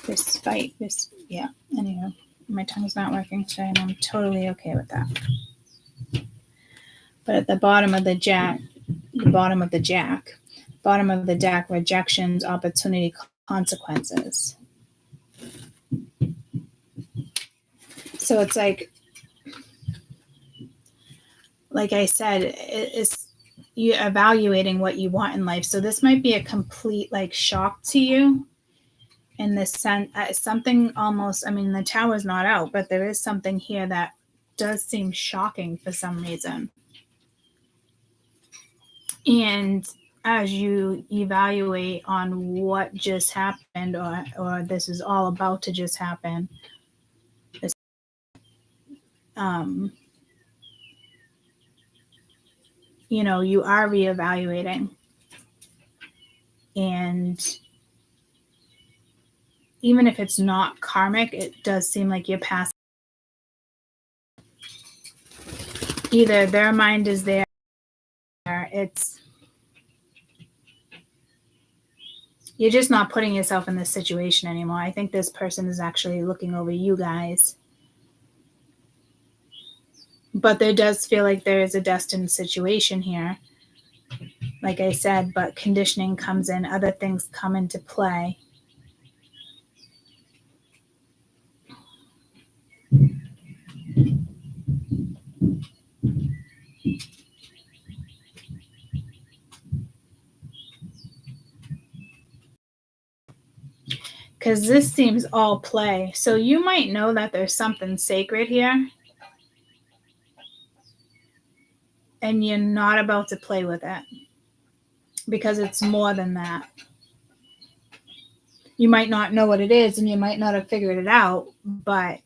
Respite. Yeah. Anyhow, my tongue's not working today, and I'm totally okay with that. But at the bottom of the deck, rejections, opportunity, consequences. So it's like I said, it's you evaluating what you want in life. So this might be a complete shock to you in this sense. Something almost, I mean, the tower's not out, but there is something here that does seem shocking for some reason. And as you evaluate on what just happened or this is all about to just happen, you are reevaluating. And even if it's not karmic, it does seem like you're passing. Either their mind is there, you're just not putting yourself in this situation anymore. I think this person is actually looking over you guys. But there does feel like there is a destined situation here. Like I said, but conditioning comes in, other things come into play. Because this seems all play. So you might know that there's something sacred here. And you're not about to play with it. Because it's more than that. You might not know what it is and you might not have figured it out. But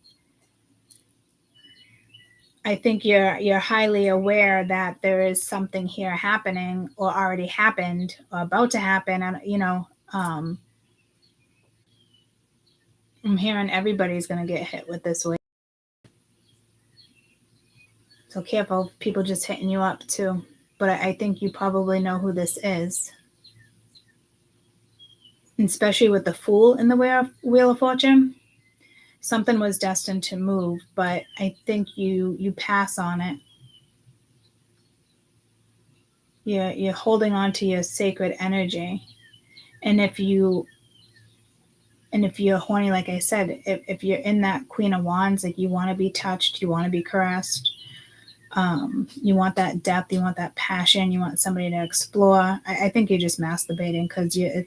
I think you're highly aware that there is something here happening or already happened or about to happen. And, I'm hearing everybody's going to get hit with this wave. So careful, people just hitting you up too. But I think you probably know who this is. Especially with the Fool in the Wheel of Fortune. Something was destined to move, but I think you pass on it. You're holding on to your sacred energy. And if you And if you're horny, like I said, if you're in that Queen of Wands, like you want to be touched, you want to be caressed, you want that depth, you want that passion, you want somebody to explore. I think you're just masturbating because you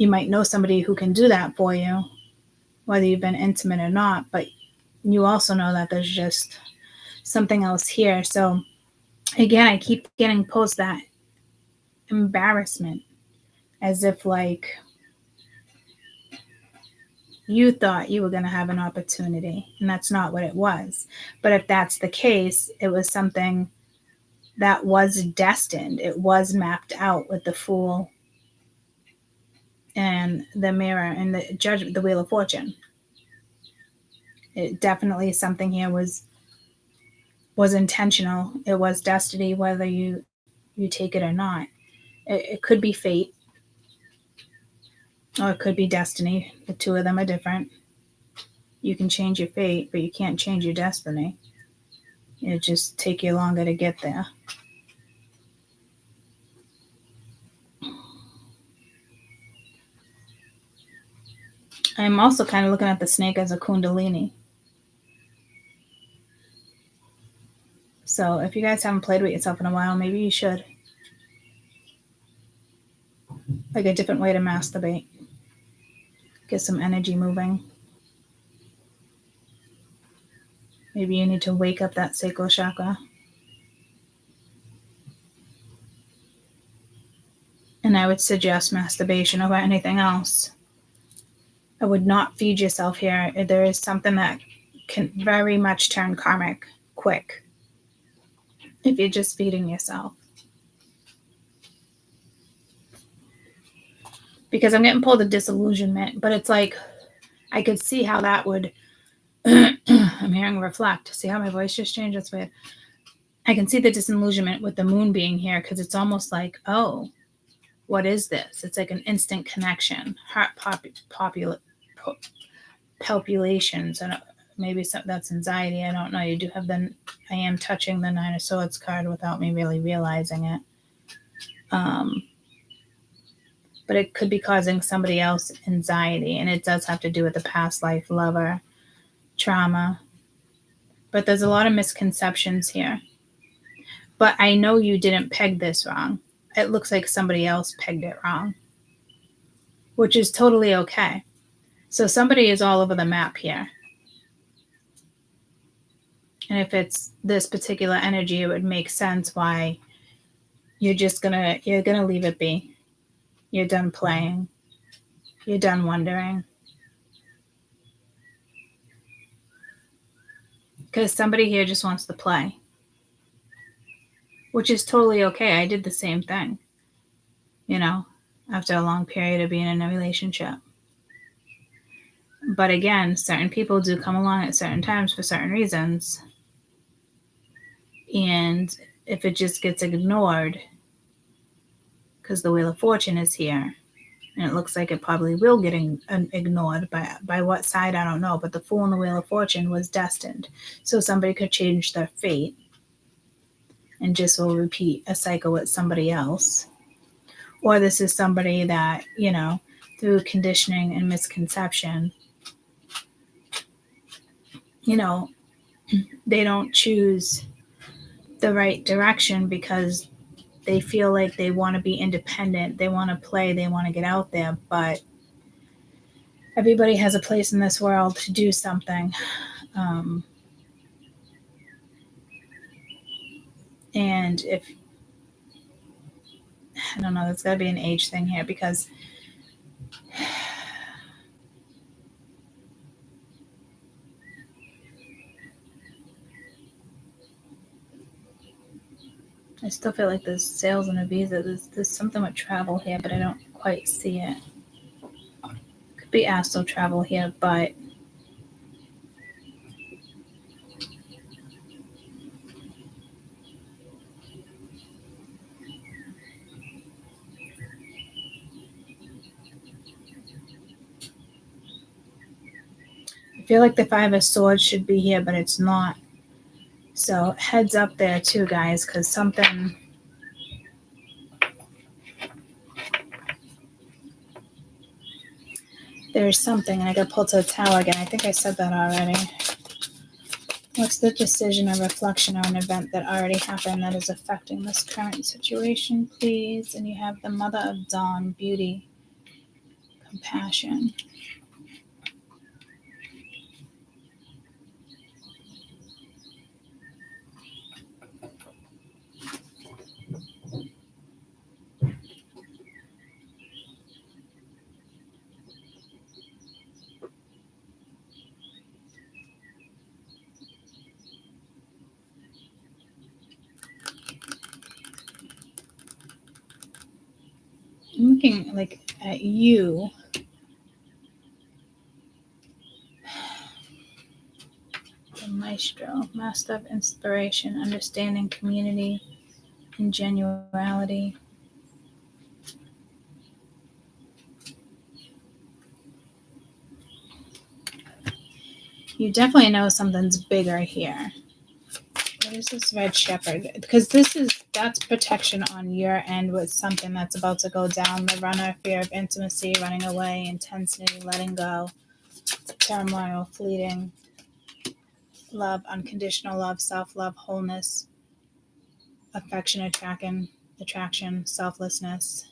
might know somebody who can do that for you, whether you've been intimate or not, but you also know that there's just something else here. So again, I keep getting posed that embarrassment, as if like you thought you were going to have an opportunity, and that's not what it was. But if that's the case, it was something that was destined. It was mapped out with the Fool and the Mirror and the Judgment, the Wheel of Fortune. It definitely, something here was intentional. It was destiny, whether you take it or not. It could be fate, or it could be destiny. The two of them are different. You can change your fate, but you can't change your destiny. It just take you longer to get there. I'm also kind of looking at the snake as a kundalini. So if you guys haven't played with yourself in a while, maybe you should. Like a different way to masturbate. Get some energy moving. Maybe you need to wake up that sacral chakra. And I would suggest masturbation over anything else. I would not feed yourself here. There is something that can very much turn karmic quick if you're just feeding yourself. Because I'm getting pulled to disillusionment, but it's like I could see how that would I'm hearing reflect. See how my voice just changed? That's weird. I can see the disillusionment with the moon being here, because it's almost like, oh, what is this? It's like an instant connection. Heart palpitations, and maybe that's anxiety. I don't know. You do have I am touching the Nine of Swords card without me really realizing it. But it could be causing somebody else anxiety, and it does have to do with the past life lover, trauma. But there's a lot of misconceptions here. But I know you didn't peg this wrong. It looks like somebody else pegged it wrong, which is totally okay. So somebody is all over the map here. And if it's this particular energy, it would make sense why you're gonna leave it be. You're done playing. You're done wondering. Because somebody here just wants to play, which is totally okay. I did the same thing, after a long period of being in a relationship. But again, certain people do come along at certain times for certain reasons. And if it just gets ignored, because the Wheel of Fortune is here, and it looks like it probably will get ignored by what side, I don't know. But the Fool and the Wheel of Fortune was destined. So somebody could change their fate and just will repeat a cycle with somebody else. Or this is somebody that, through conditioning and misconception, they don't choose the right direction because they feel like they want to be independent, they want to play, they want to get out there, but everybody has a place in this world to do something. And if, I don't know, there's got to be an age thing here, because I still feel like there's sales and a visa. There's something with travel here, but I don't quite see it. Could be astral travel here, but I feel like the Five of Swords should be here, but it's not. So heads up there too, guys, because something There's something, and I got pulled to the tower again. I think I said that already. What's the decision or reflection or an event that already happened that is affecting this current situation, please? And you have the Mother of Dawn, beauty, compassion. I'm looking like at you. The Maestro, master of inspiration, understanding, community, ingenuality. You definitely know something's bigger here. What is this red shepherd? Because that's protection on your end with something that's about to go down. The runner, fear of intimacy, running away, intensity, letting go, turmoil, fleeting, love, unconditional love, self-love, wholeness, affection, attraction, selflessness.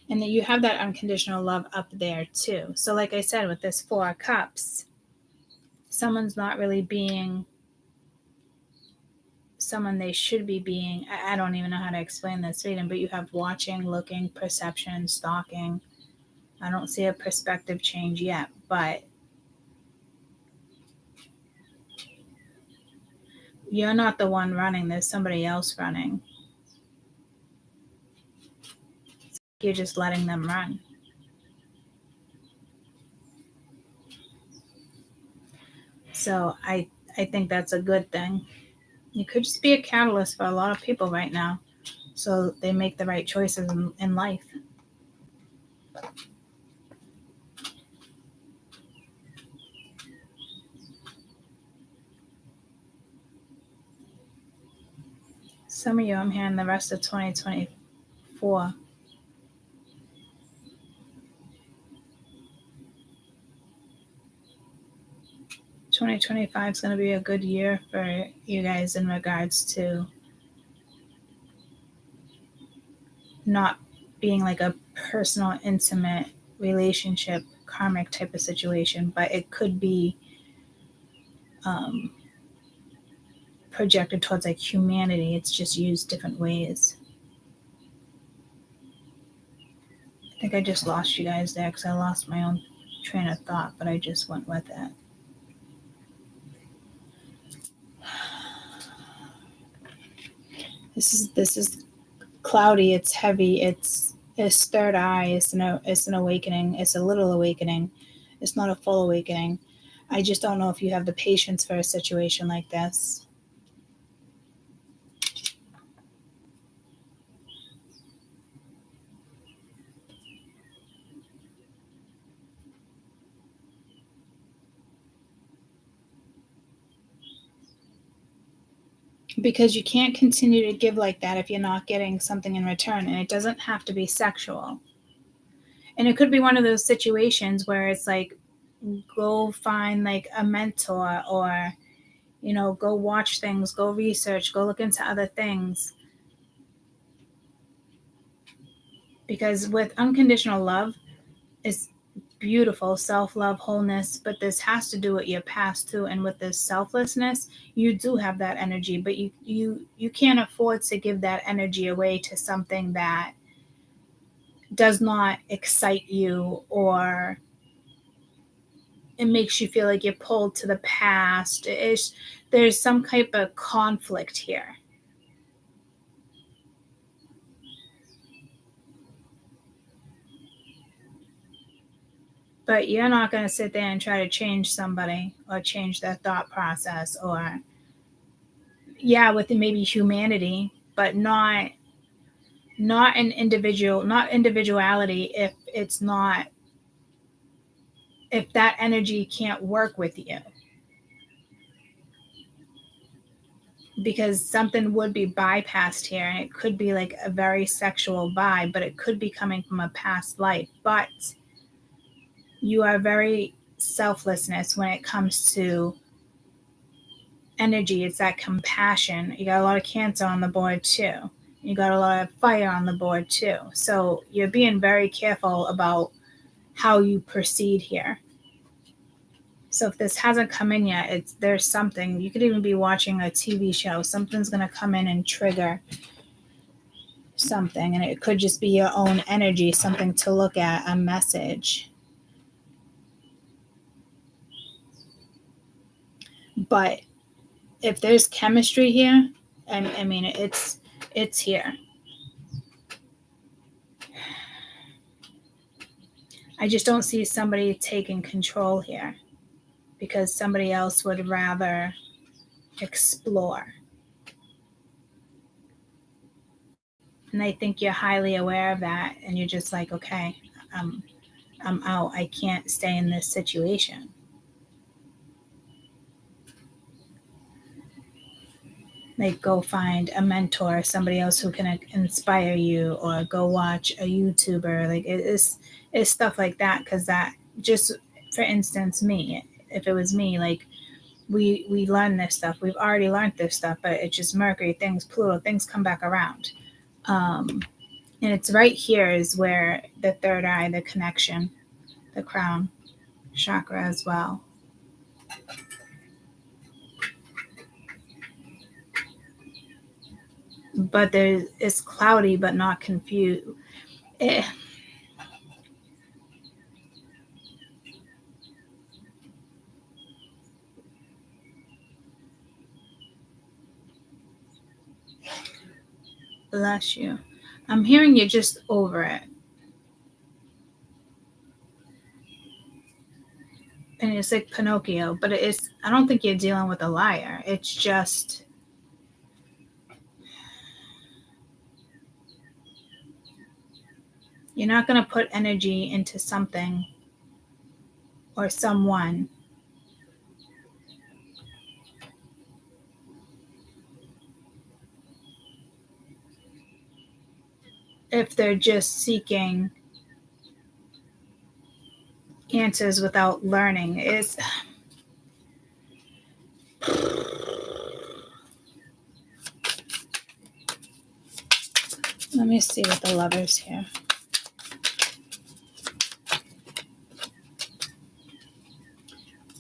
And then you have that unconditional love up there too. So like I said, with this 4 of Cups, someone's not really being someone they should be being. I don't even know how to explain this reading, but you have watching, looking, perception, stalking. I don't see a perspective change yet, but you're not the one running. There's somebody else running. You're just letting them run. So I think that's a good thing. You could just be a catalyst for a lot of people right now, so they make the right choices in life. Some of you, I'm hearing the rest of 2024. It's going to be a good year for you guys in regards to not being like a personal, intimate relationship, karmic type of situation, but it could be projected towards like humanity. It's just used different ways. I think I just lost you guys there because I lost my own train of thought, but I just went with it. This is cloudy. It's heavy. It's third eye. It's an awakening. It's a little awakening. It's not a full awakening. I just don't know if you have the patience for a situation like this. Because you can't continue to give like that if you're not getting something in return. And it doesn't have to be sexual. And it could be one of those situations where it's like, go find like a mentor, or, go watch things, go research, go look into other things. Because with unconditional love, it's beautiful, self-love, wholeness, but this has to do with your past too. And with this selflessness, you do have that energy, but you can't afford to give that energy away to something that does not excite you, or it makes you feel like you're pulled to the past. There's some type of conflict here. But you're not going to sit there and try to change somebody or change their thought process, or with maybe humanity, but not an individual, not individuality if that energy can't work with you. Because something would be bypassed here, and it could be like a very sexual vibe, but it could be coming from a past life. But you are very selflessness when it comes to energy. It's that compassion. You got a lot of Cancer on the board too. You got a lot of fire on the board too. So you're being very careful about how you proceed here. So if this hasn't come in yet, there's something. You could even be watching a TV show. Something's going to come in and trigger something. And it could just be your own energy, something to look at, a message. But if there's chemistry here, I mean, it's here. I just don't see somebody taking control here because somebody else would rather explore. And I think you're highly aware of that, and you're just like, okay, I'm out. I can't stay in this situation. Like, go find a mentor, somebody else who can inspire you, or go watch a YouTuber. Like, it's stuff like that. Because that, just for instance, me, if it was me, like, we learn this stuff. We've already learned this stuff, but it's just Mercury, things, Pluto, things come back around. And it's right here is where the third eye, the connection, the crown chakra as well. But it's cloudy, but not confused. Bless you. I'm hearing you're just over it. And it's like Pinocchio, but I don't think you're dealing with a liar. It's just, you're not going to put energy into something or someone if they're just seeking answers without learning. Let me see what the Lovers here.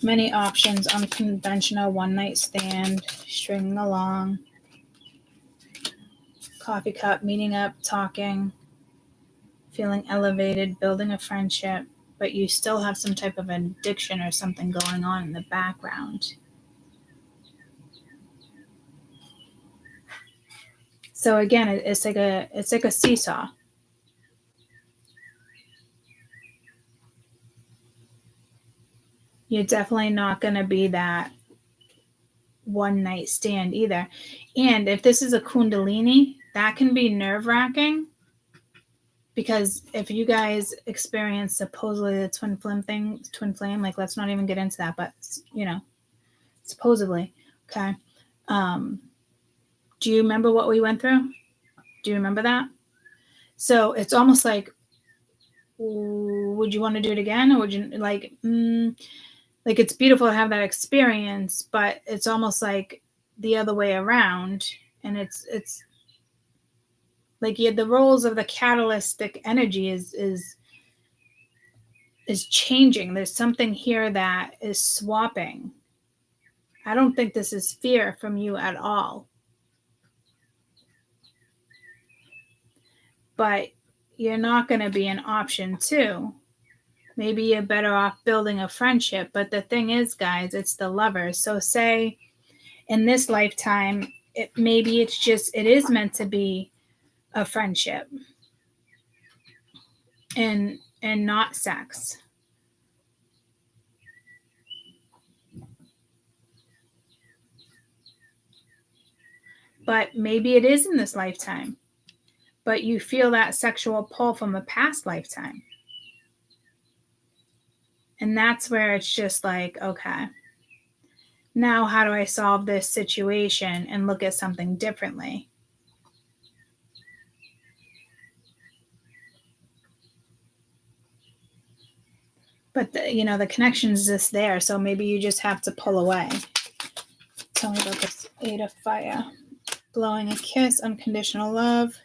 Many options, unconventional, one-night stand, stringing along, coffee cup, meeting up, talking, feeling elevated, building a friendship, but you still have some type of addiction or something going on in the background. So again, it's like a seesaw. You're definitely not going to be that one night stand either. And if this is a Kundalini, that can be nerve-wracking, because if you guys experience supposedly the twin flame, like, let's not even get into that, but supposedly, okay. Do you remember what we went through? Do you remember that? So it's almost like, would you want to do it again? Or would you like it's beautiful to have that experience, but it's almost like the other way around. And it's like the roles of the catalytic energy is changing. There's something here that is swapping. I don't think this is fear from you at all. But you're not going to be an option two. Maybe you're better off building a friendship. But the thing is, guys, it's the Lovers. So say in this lifetime, it is meant to be a friendship and not sex. But maybe it is in this lifetime, but you feel that sexual pull from a past lifetime. And that's where it's just like, okay, now how do I solve this situation and look at something differently? But the connection's just there, so maybe you just have to pull away. Tell me about this 8 of Fire. Blowing a kiss, unconditional love,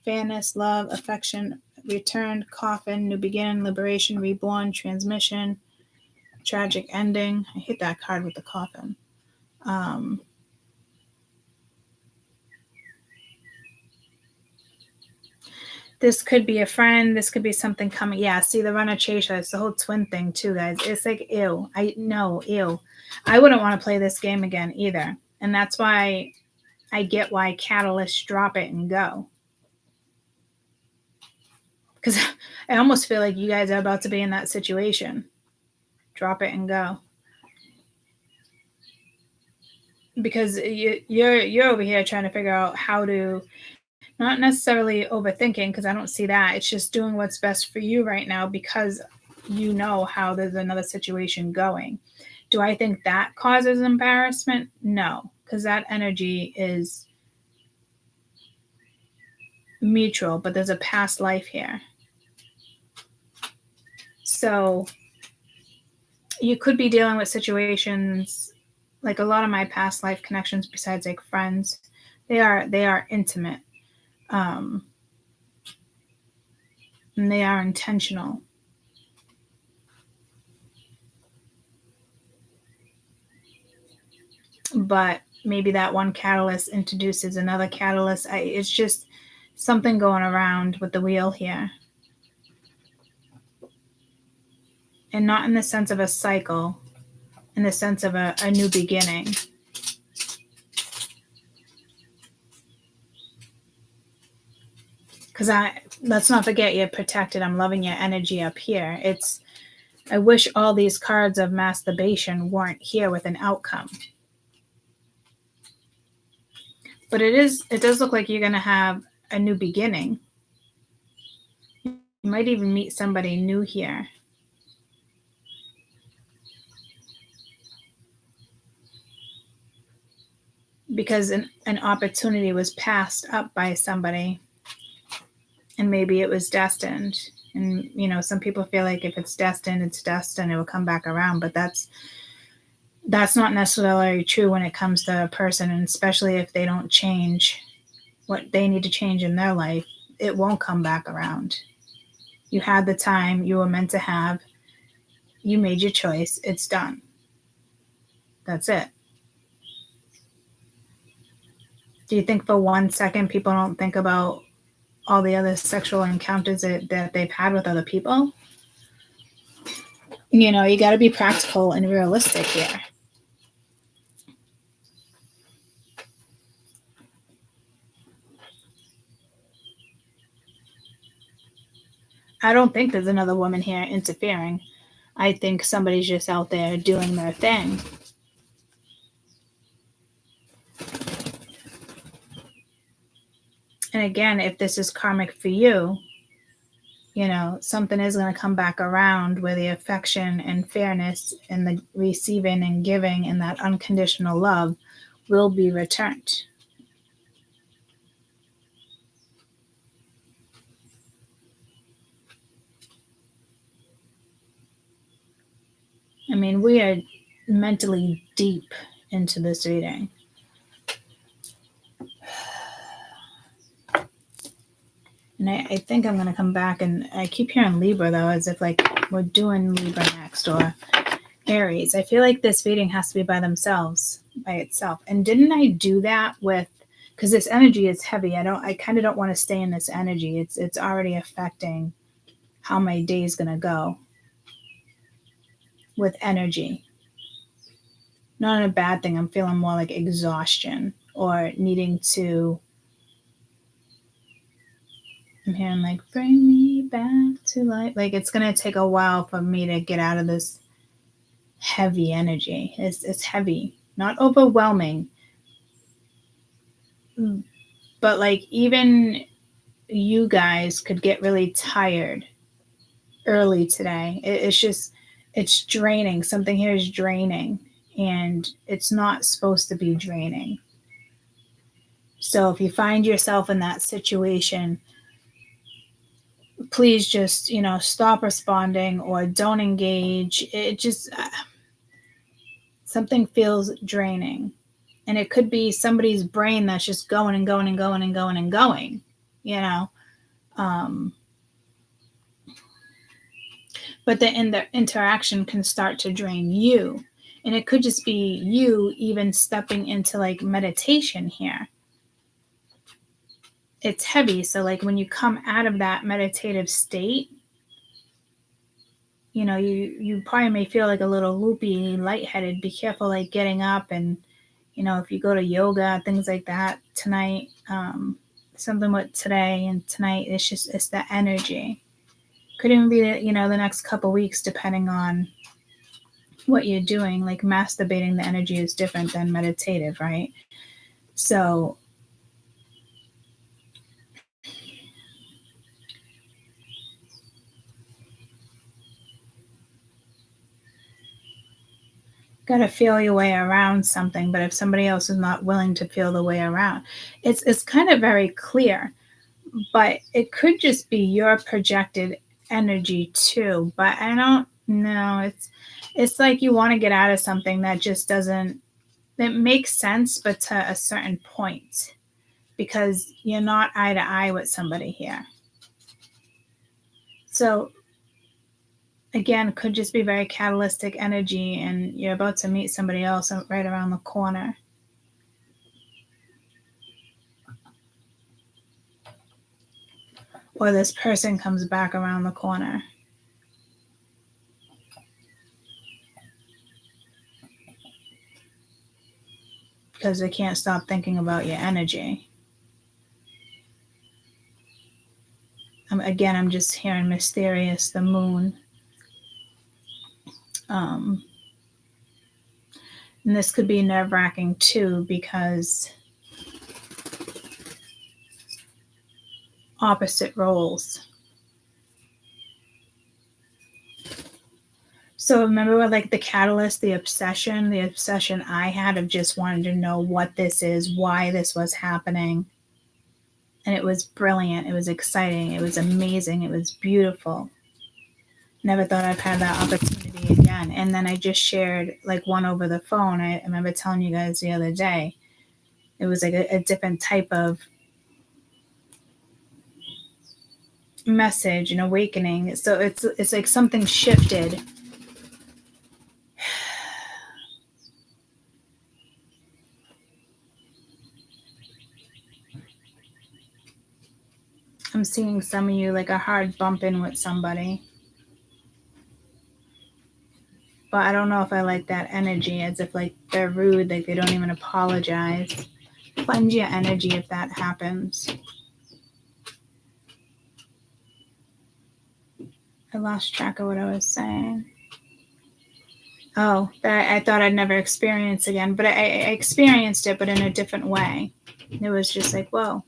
fairness, love, affection, return, coffin, new beginning, liberation, reborn, transmission, tragic ending. I hate that card with the coffin. This could be a friend. This could be something coming. Yeah, see the runner chaser. It's the whole twin thing too, guys. It's like, ew. Ew. I wouldn't want to play this game again either. And that's why I get why catalysts drop it and go. Because I almost feel like you guys are about to be in that situation. Drop it and go. Because you're over here trying to figure out how to, not necessarily overthinking, because I don't see that. It's just doing what's best for you right now because you know how there's another situation going. Do I think that causes embarrassment? No, because that energy is mutual, but there's a past life here. So you could be dealing with situations like a lot of my past life connections, besides like friends, they are intimate. And they are intentional. But maybe that one catalyst introduces another catalyst. It's just something going around with the wheel here. And not in the sense of a cycle, in the sense of a new beginning. Because let's not forget, you're protected. I'm loving your energy up here. I wish all these cards of masturbation weren't here with an outcome. But it does look like you're going to have a new beginning. You might even meet somebody new here. Because an opportunity was passed up by somebody. And maybe it was destined. And, some people feel like if it's destined, it's destined. It will come back around. But that's not necessarily true when it comes to a person. And especially if they don't change what they need to change in their life, it won't come back around. You had the time you were meant to have. You made your choice. It's done. That's it. Do you think for 1 second people don't think about all the other sexual encounters that they've had with other people? You got to be practical and realistic here. I don't think there's another woman here interfering. I think somebody's just out there doing their thing. And again, if this is karmic for you, something is going to come back around where the affection and fairness and the receiving and giving and that unconditional love will be returned. I mean, we are mentally deep into this reading. And I think I'm going to come back, and I keep hearing Libra, though, as if like we're doing Libra next, or Aries. I feel like this reading has to be by itself. And didn't I do that with, because this energy is heavy. I kind of don't want to stay in this energy. It's already affecting how my day is going to go with energy. Not a bad thing. I'm feeling more like exhaustion or needing to, I'm hearing like, bring me back to life. Like it's going to take a while for me to get out of this heavy energy. It's heavy, not overwhelming. But like even you guys could get really tired early today. It's draining. Something here is draining, and it's not supposed to be draining. So if you find yourself in that situation, please just, stop responding or don't engage. It just, something feels draining. And it could be somebody's brain that's just going and going and going and going and going, But the interaction can start to drain you. And it could just be you even stepping into like meditation here. It's heavy. So like when you come out of that meditative state, you probably may feel like a little loopy, lightheaded. Be careful like getting up and, if you go to yoga, things like that tonight, something with today and tonight, it's the energy. Could even be, the next couple weeks, depending on what you're doing. Like masturbating, the energy is different than meditative, right? So got to feel your way around something. But if somebody else is not willing to feel the way around, it's kind of very clear. But it could just be your projected energy too. But I don't know. It's like you want to get out of something that just doesn't. It makes sense, but to a certain point, because you're not eye to eye with somebody here. So again, could just be very catalytic energy, and you're about to meet somebody else right around the corner. Or this person comes back around the corner. Because they can't stop thinking about your energy. I'm just hearing mysterious, the moon. And this could be nerve-wracking too, because opposite roles. So remember with like the catalyst, the obsession I had of just wanting to know what this is, why this was happening. And it was brilliant. It was exciting. It was amazing. It was beautiful. Never thought I'd have that opportunity again. And then I just shared like one over the phone. I remember telling you guys the other day. It was like a different type of message and awakening. So it's like something shifted. I'm seeing some of you like a hard bump in with somebody. But I don't know if I like that energy, as if like they're rude, like they don't even apologize. Cleanse your energy if that happens. I lost track of what I was saying. Oh, that I thought I'd never experience again, but I experienced it, but in a different way. It was just like, whoa.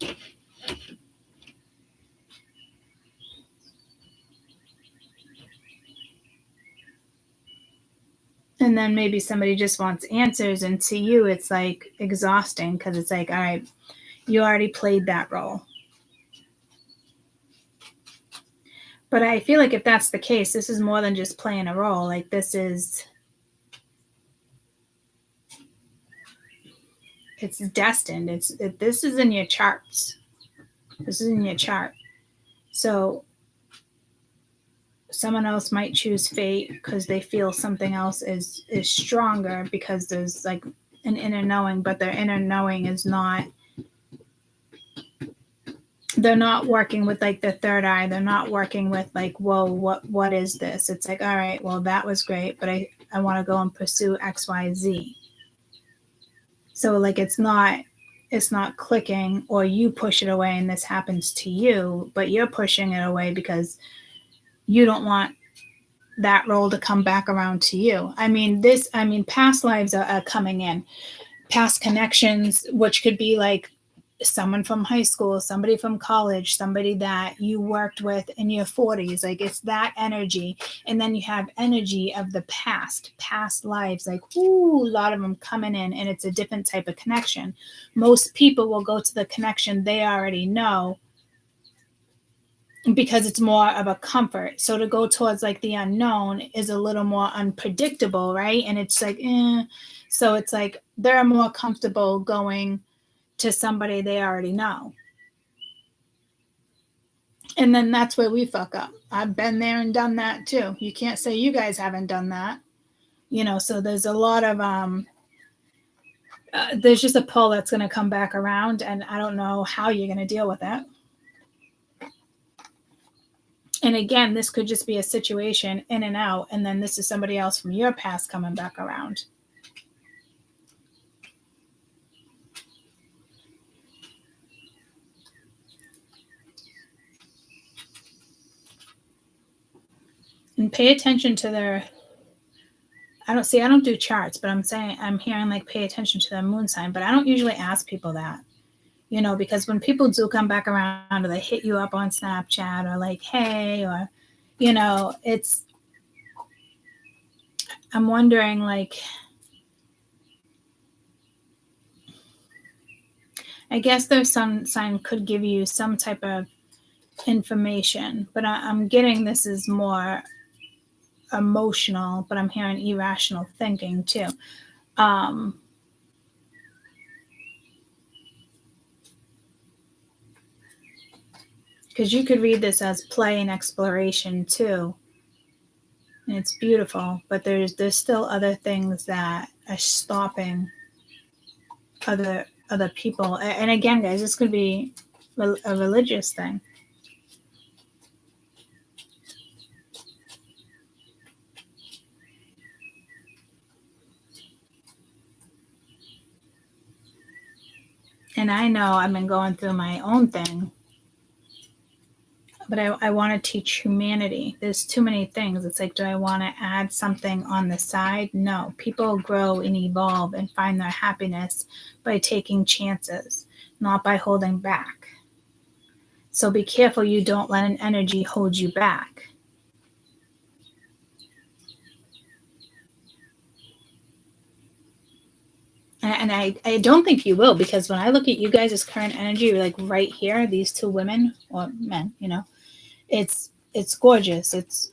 And then maybe somebody just wants answers, and to you it's like exhausting, because it's like, all right, you already played that role. But I feel like if that's the case, this is more than just playing a role. Like it's destined. This is in your charts. This is in your chart. So someone else might choose fate because they feel something else is stronger, because there's like an inner knowing, but their inner knowing is not, they're not working with like the third eye. They're not working with like, whoa, what is this? It's like, all right, well, that was great, but I want to go and pursue XYZ. So like it's not clicking, or you push it away and this happens to you, but you're pushing it away because you don't want that role to come back around to you. Past lives are coming in, past connections, which could be like someone from high school, somebody from college, somebody that you worked with in your 40s. Like it's that energy. And then you have energy of the past lives, like, ooh, a lot of them coming in, and it's a different type of connection. Most people will go to the connection they already know because it's more of a comfort. So to go towards like the unknown is a little more unpredictable, right? And it's like, so it's like they're more comfortable going to somebody they already know. And then that's where we fuck up. I've been there and done that too. You can't say you guys haven't done that. So there's a lot of there's just a pull that's going to come back around, and I don't know how you're going to deal with it. And again, this could just be a situation in and out, and then this is somebody else from your past coming back around. And pay attention to their, I don't do charts, but I'm hearing like pay attention to their moon sign, but I don't usually ask people that, because when people do come back around or they hit you up on Snapchat or like, hey, or, I'm wondering like, I guess their sun sign could give you some type of information, but I'm getting this is more emotional, but I'm hearing irrational thinking too. Because you could read this as play and exploration too, and it's beautiful, but there's still other things that are stopping other people. And again, guys, this could be a religious thing. And I know I've been going through my own thing, but I want to teach humanity. There's too many things. It's like, do I want to add something on the side? No. People grow and evolve and find their happiness by taking chances, not by holding back. So be careful you don't let an energy hold you back. And I don't think you will, because when I look at you guys' current energy, like right here, these two women or men, it's gorgeous. It's,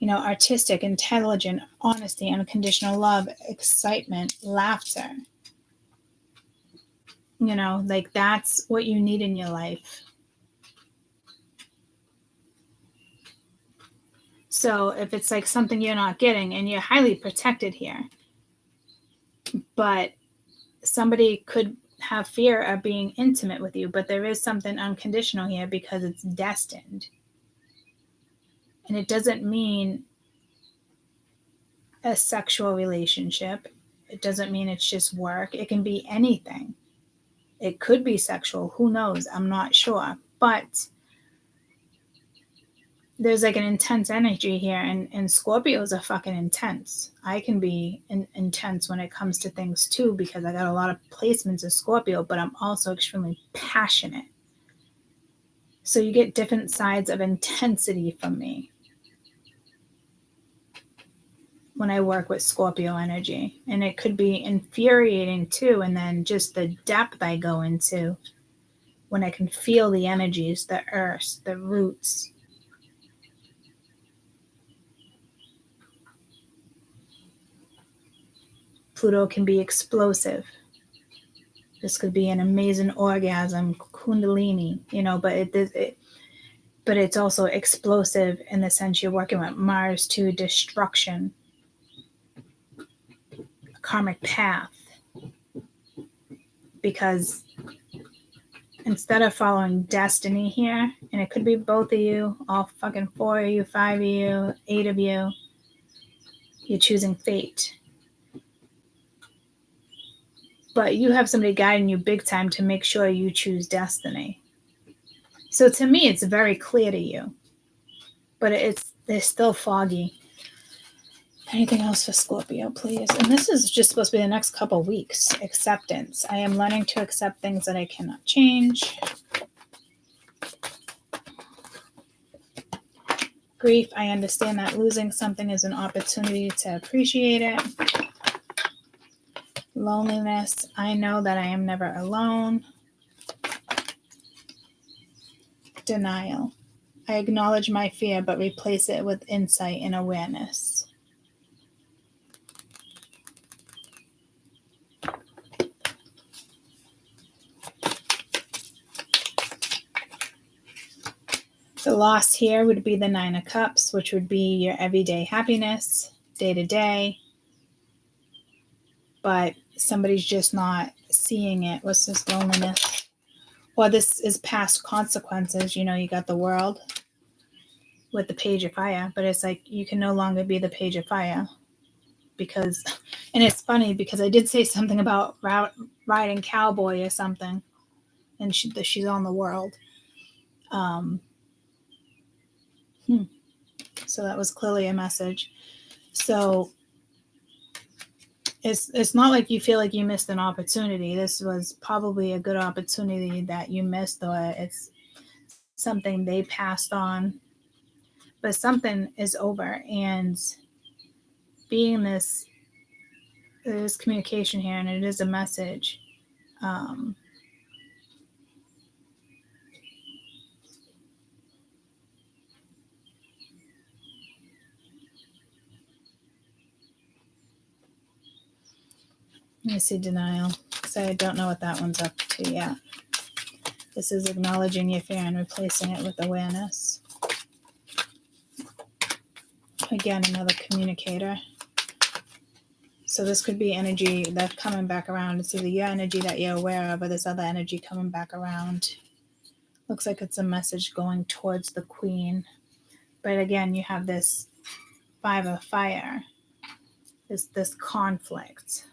artistic, intelligent, honesty, unconditional love, excitement, laughter. Like that's what you need in your life. So if it's like something you're not getting, and you're highly protected here, but somebody could have fear of being intimate with you, but there is something unconditional here because it's destined. And it doesn't mean a sexual relationship. It doesn't mean it's just work. It can be anything. It could be sexual. Who knows? I'm not sure. But there's like an intense energy here, and Scorpios are fucking intense. I can be intense when it comes to things too, because I got a lot of placements of Scorpio, but I'm also extremely passionate. So you get different sides of intensity from me when I work with Scorpio energy. And it could be infuriating too, and then just the depth I go into when I can feel the energies, the earth, the roots. Pluto can be explosive. This could be an amazing orgasm, kundalini, but it's also explosive in the sense you're working with Mars to destruction, a karmic path. Because instead of following destiny here, and it could be both of you, all fucking 4 of you, 5 of you, 8 of you, you're choosing fate. But you have somebody guiding you big time to make sure you choose destiny. So to me, it's very clear to you. But it's still foggy. Anything else for Scorpio, please? And this is just supposed to be the next couple weeks. Acceptance. I am learning to accept things that I cannot change. Grief. I understand that losing something is an opportunity to appreciate it. Loneliness. I know that I am never alone. Denial. I acknowledge my fear, but replace it with insight and awareness. The loss here would be the Nine of Cups, which would be your everyday happiness, day to day. But somebody's just not seeing it. What's this loneliness? Or this is past consequences. You know, you got the World with the Page of Fire, but it's like you can no longer be the Page of Fire because, and it's funny because I did say something about riding cowboy or something, and she's on the World. So that was clearly a message. So it's not like you feel like you missed an opportunity. This was probably a good opportunity that you missed, or it's something they passed on. But something is over, and being this, there's communication here, and it is a message. Let me see denial, because I don't know what that one's up to yet. This is acknowledging your fear and replacing it with awareness. Again, another communicator. So this could be energy that's coming back around. It's either your energy that you're aware of or this other energy coming back around. Looks like it's a message going towards the Queen. But again, you have this Five of Fire, this conflict.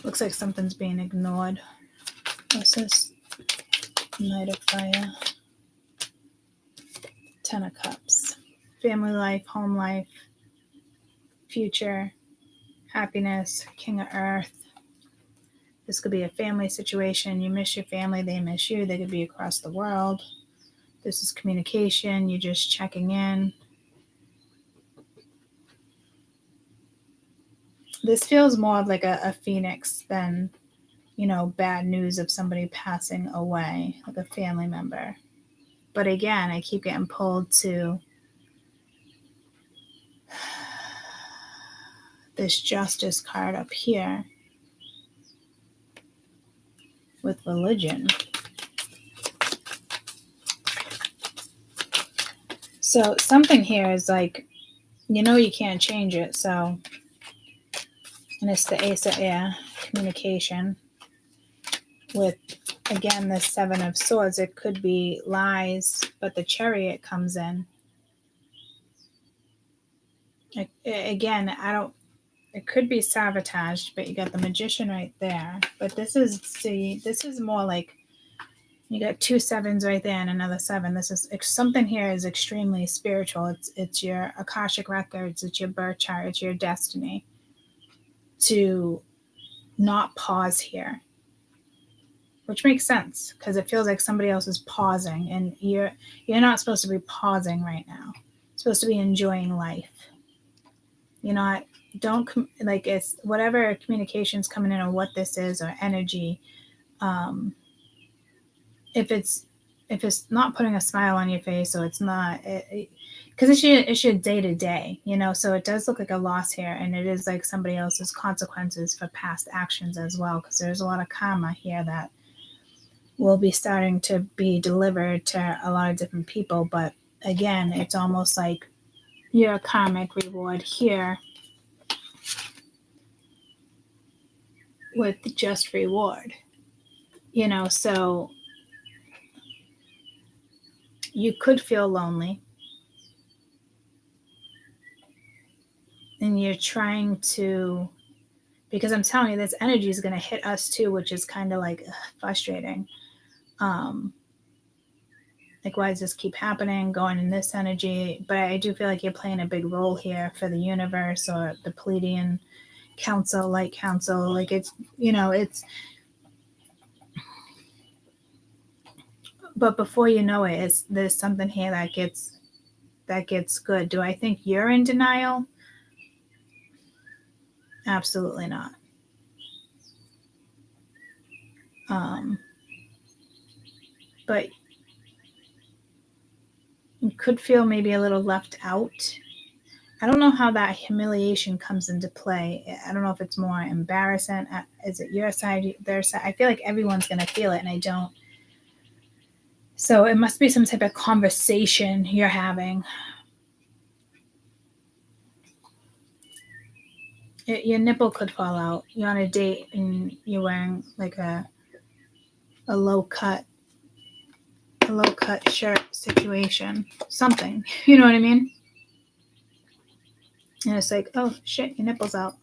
Looks like something's being ignored. What's this? Knight of Fire. Ten of Cups. Family life, home life, future, happiness, King of Earth. This could be a family situation. You miss your family, they miss you. They could be across the world. This is communication. You're just checking in. This feels more of like a phoenix than, you know, bad news of somebody passing away, like a family member. But again, I keep getting pulled to this Justice card up here with religion. So something here is like, you know, you can't change it. So, and it's the Ace of Air, communication with, again, the Seven of Swords. It could be lies, but the Chariot comes in. Again, it could be sabotaged, but you got the Magician right there. But this is more like, you got two sevens right there and another seven. This is something here is extremely spiritual. It's your Akashic records, it's your birth chart, it's your destiny. To not pause here, which makes sense because it feels like somebody else is pausing, and you're not supposed to be pausing right now. You're supposed to be enjoying life. You're not, like, it's whatever communication's coming in or what this is or energy. If it's not putting a smile on your face, or it's not, because it's your day to day, you know. So it does look like a loss here, and it is like somebody else's consequences for past actions as well, because there's a lot of karma here that will be starting to be delivered to a lot of different people. But again, it's almost like your karmic reward here with just reward, you know. So you could feel lonely, and you're trying to, because I'm telling you, this energy is going to hit us too, which is kind of like frustrating. Like, why does this keep happening, going in this energy? But I do feel like you're playing a big role here for the universe or the Pleiadian Council, Light Council. Like, it's, you know, it's, but before you know it, there's something here that gets good. Do I think you're in denial? Absolutely not. But you could feel maybe a little left out. I don't know how that humiliation comes into play. I don't know if it's more embarrassing. Is it your side, their side? I feel like everyone's going to feel it, and I don't. So it must be some type of conversation you're having. Your nipple could fall out. You're on a date and you're wearing like a low cut shirt situation. Something. You know what I mean? And it's like, oh shit, your nipple's out.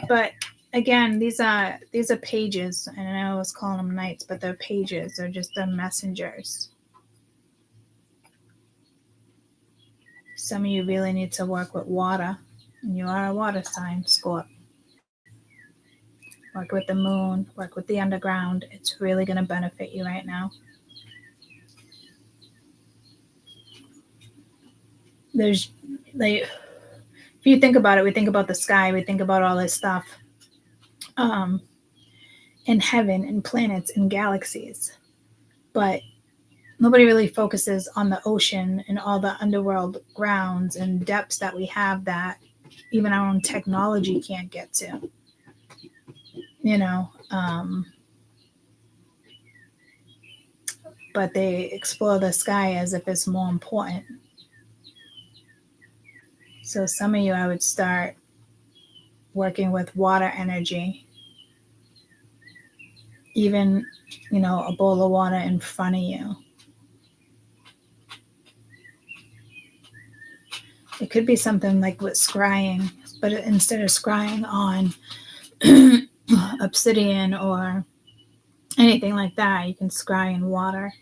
But again, these are pages, and I was calling them knights, but they're pages. They're just the messengers. Some of you really need to work with water, and you are a water sign, Scorp. Work with the moon, work with the underground. It's really going to benefit you right now. There's like, if you think about it, we think about the sky, we think about all this stuff. In heaven and planets and galaxies, but nobody really focuses on the ocean and all the underworld grounds and depths that we have that even our own technology can't get to, but they explore the sky as if it's more important. So some of you, I would start working with water energy. Even, a bowl of water in front of you. It could be something like with scrying, but instead of scrying on obsidian or anything like that, you can scry in water.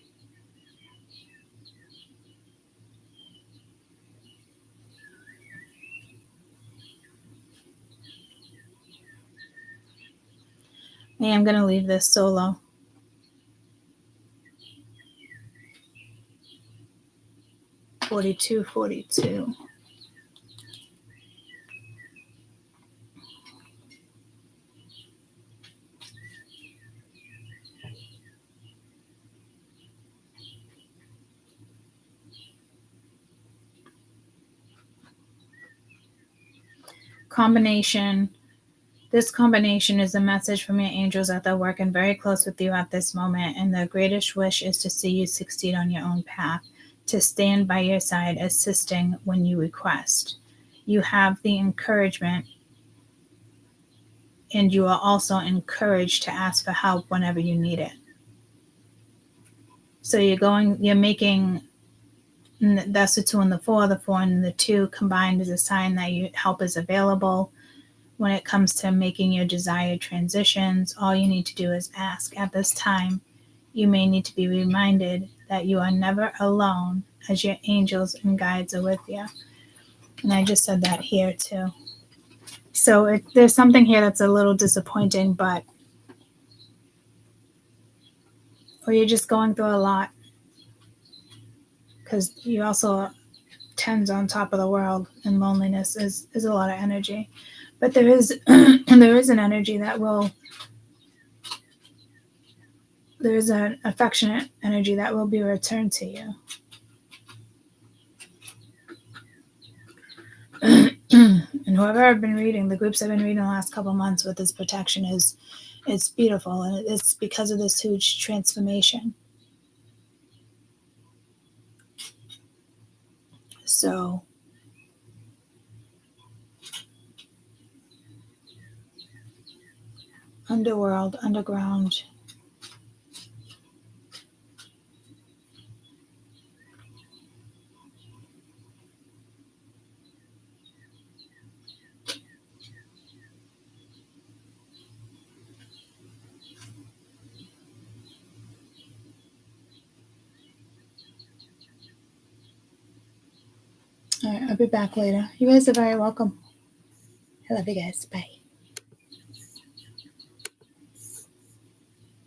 Hey, I'm going to leave this solo. $42.42. Combination. This combination is a message from your angels that they're working very close with you at this moment, and their greatest wish is to see you succeed on your own path, to stand by your side, assisting when you request. You have the encouragement, and you are also encouraged to ask for help whenever you need it. So you're making, that's the 2 and the 4. The 4 and the 2 combined is a sign that help is available. When it comes to making your desired transitions, all you need to do is ask. At this time, you may need to be reminded that you are never alone, as your angels and guides are with you. And I just said that here too. So there's something here that's a little disappointing, or you're just going through a lot, because you also 10's on top of the world, and loneliness is a lot of energy. But there is an energy that there is an affectionate energy that will be returned to you. And whoever I've been reading, the groups I've been reading the last couple of months with this protection it's beautiful, and it's because of this huge transformation. So underworld, underground. All right, I'll be back later. You guys are very welcome. I love you guys. Bye.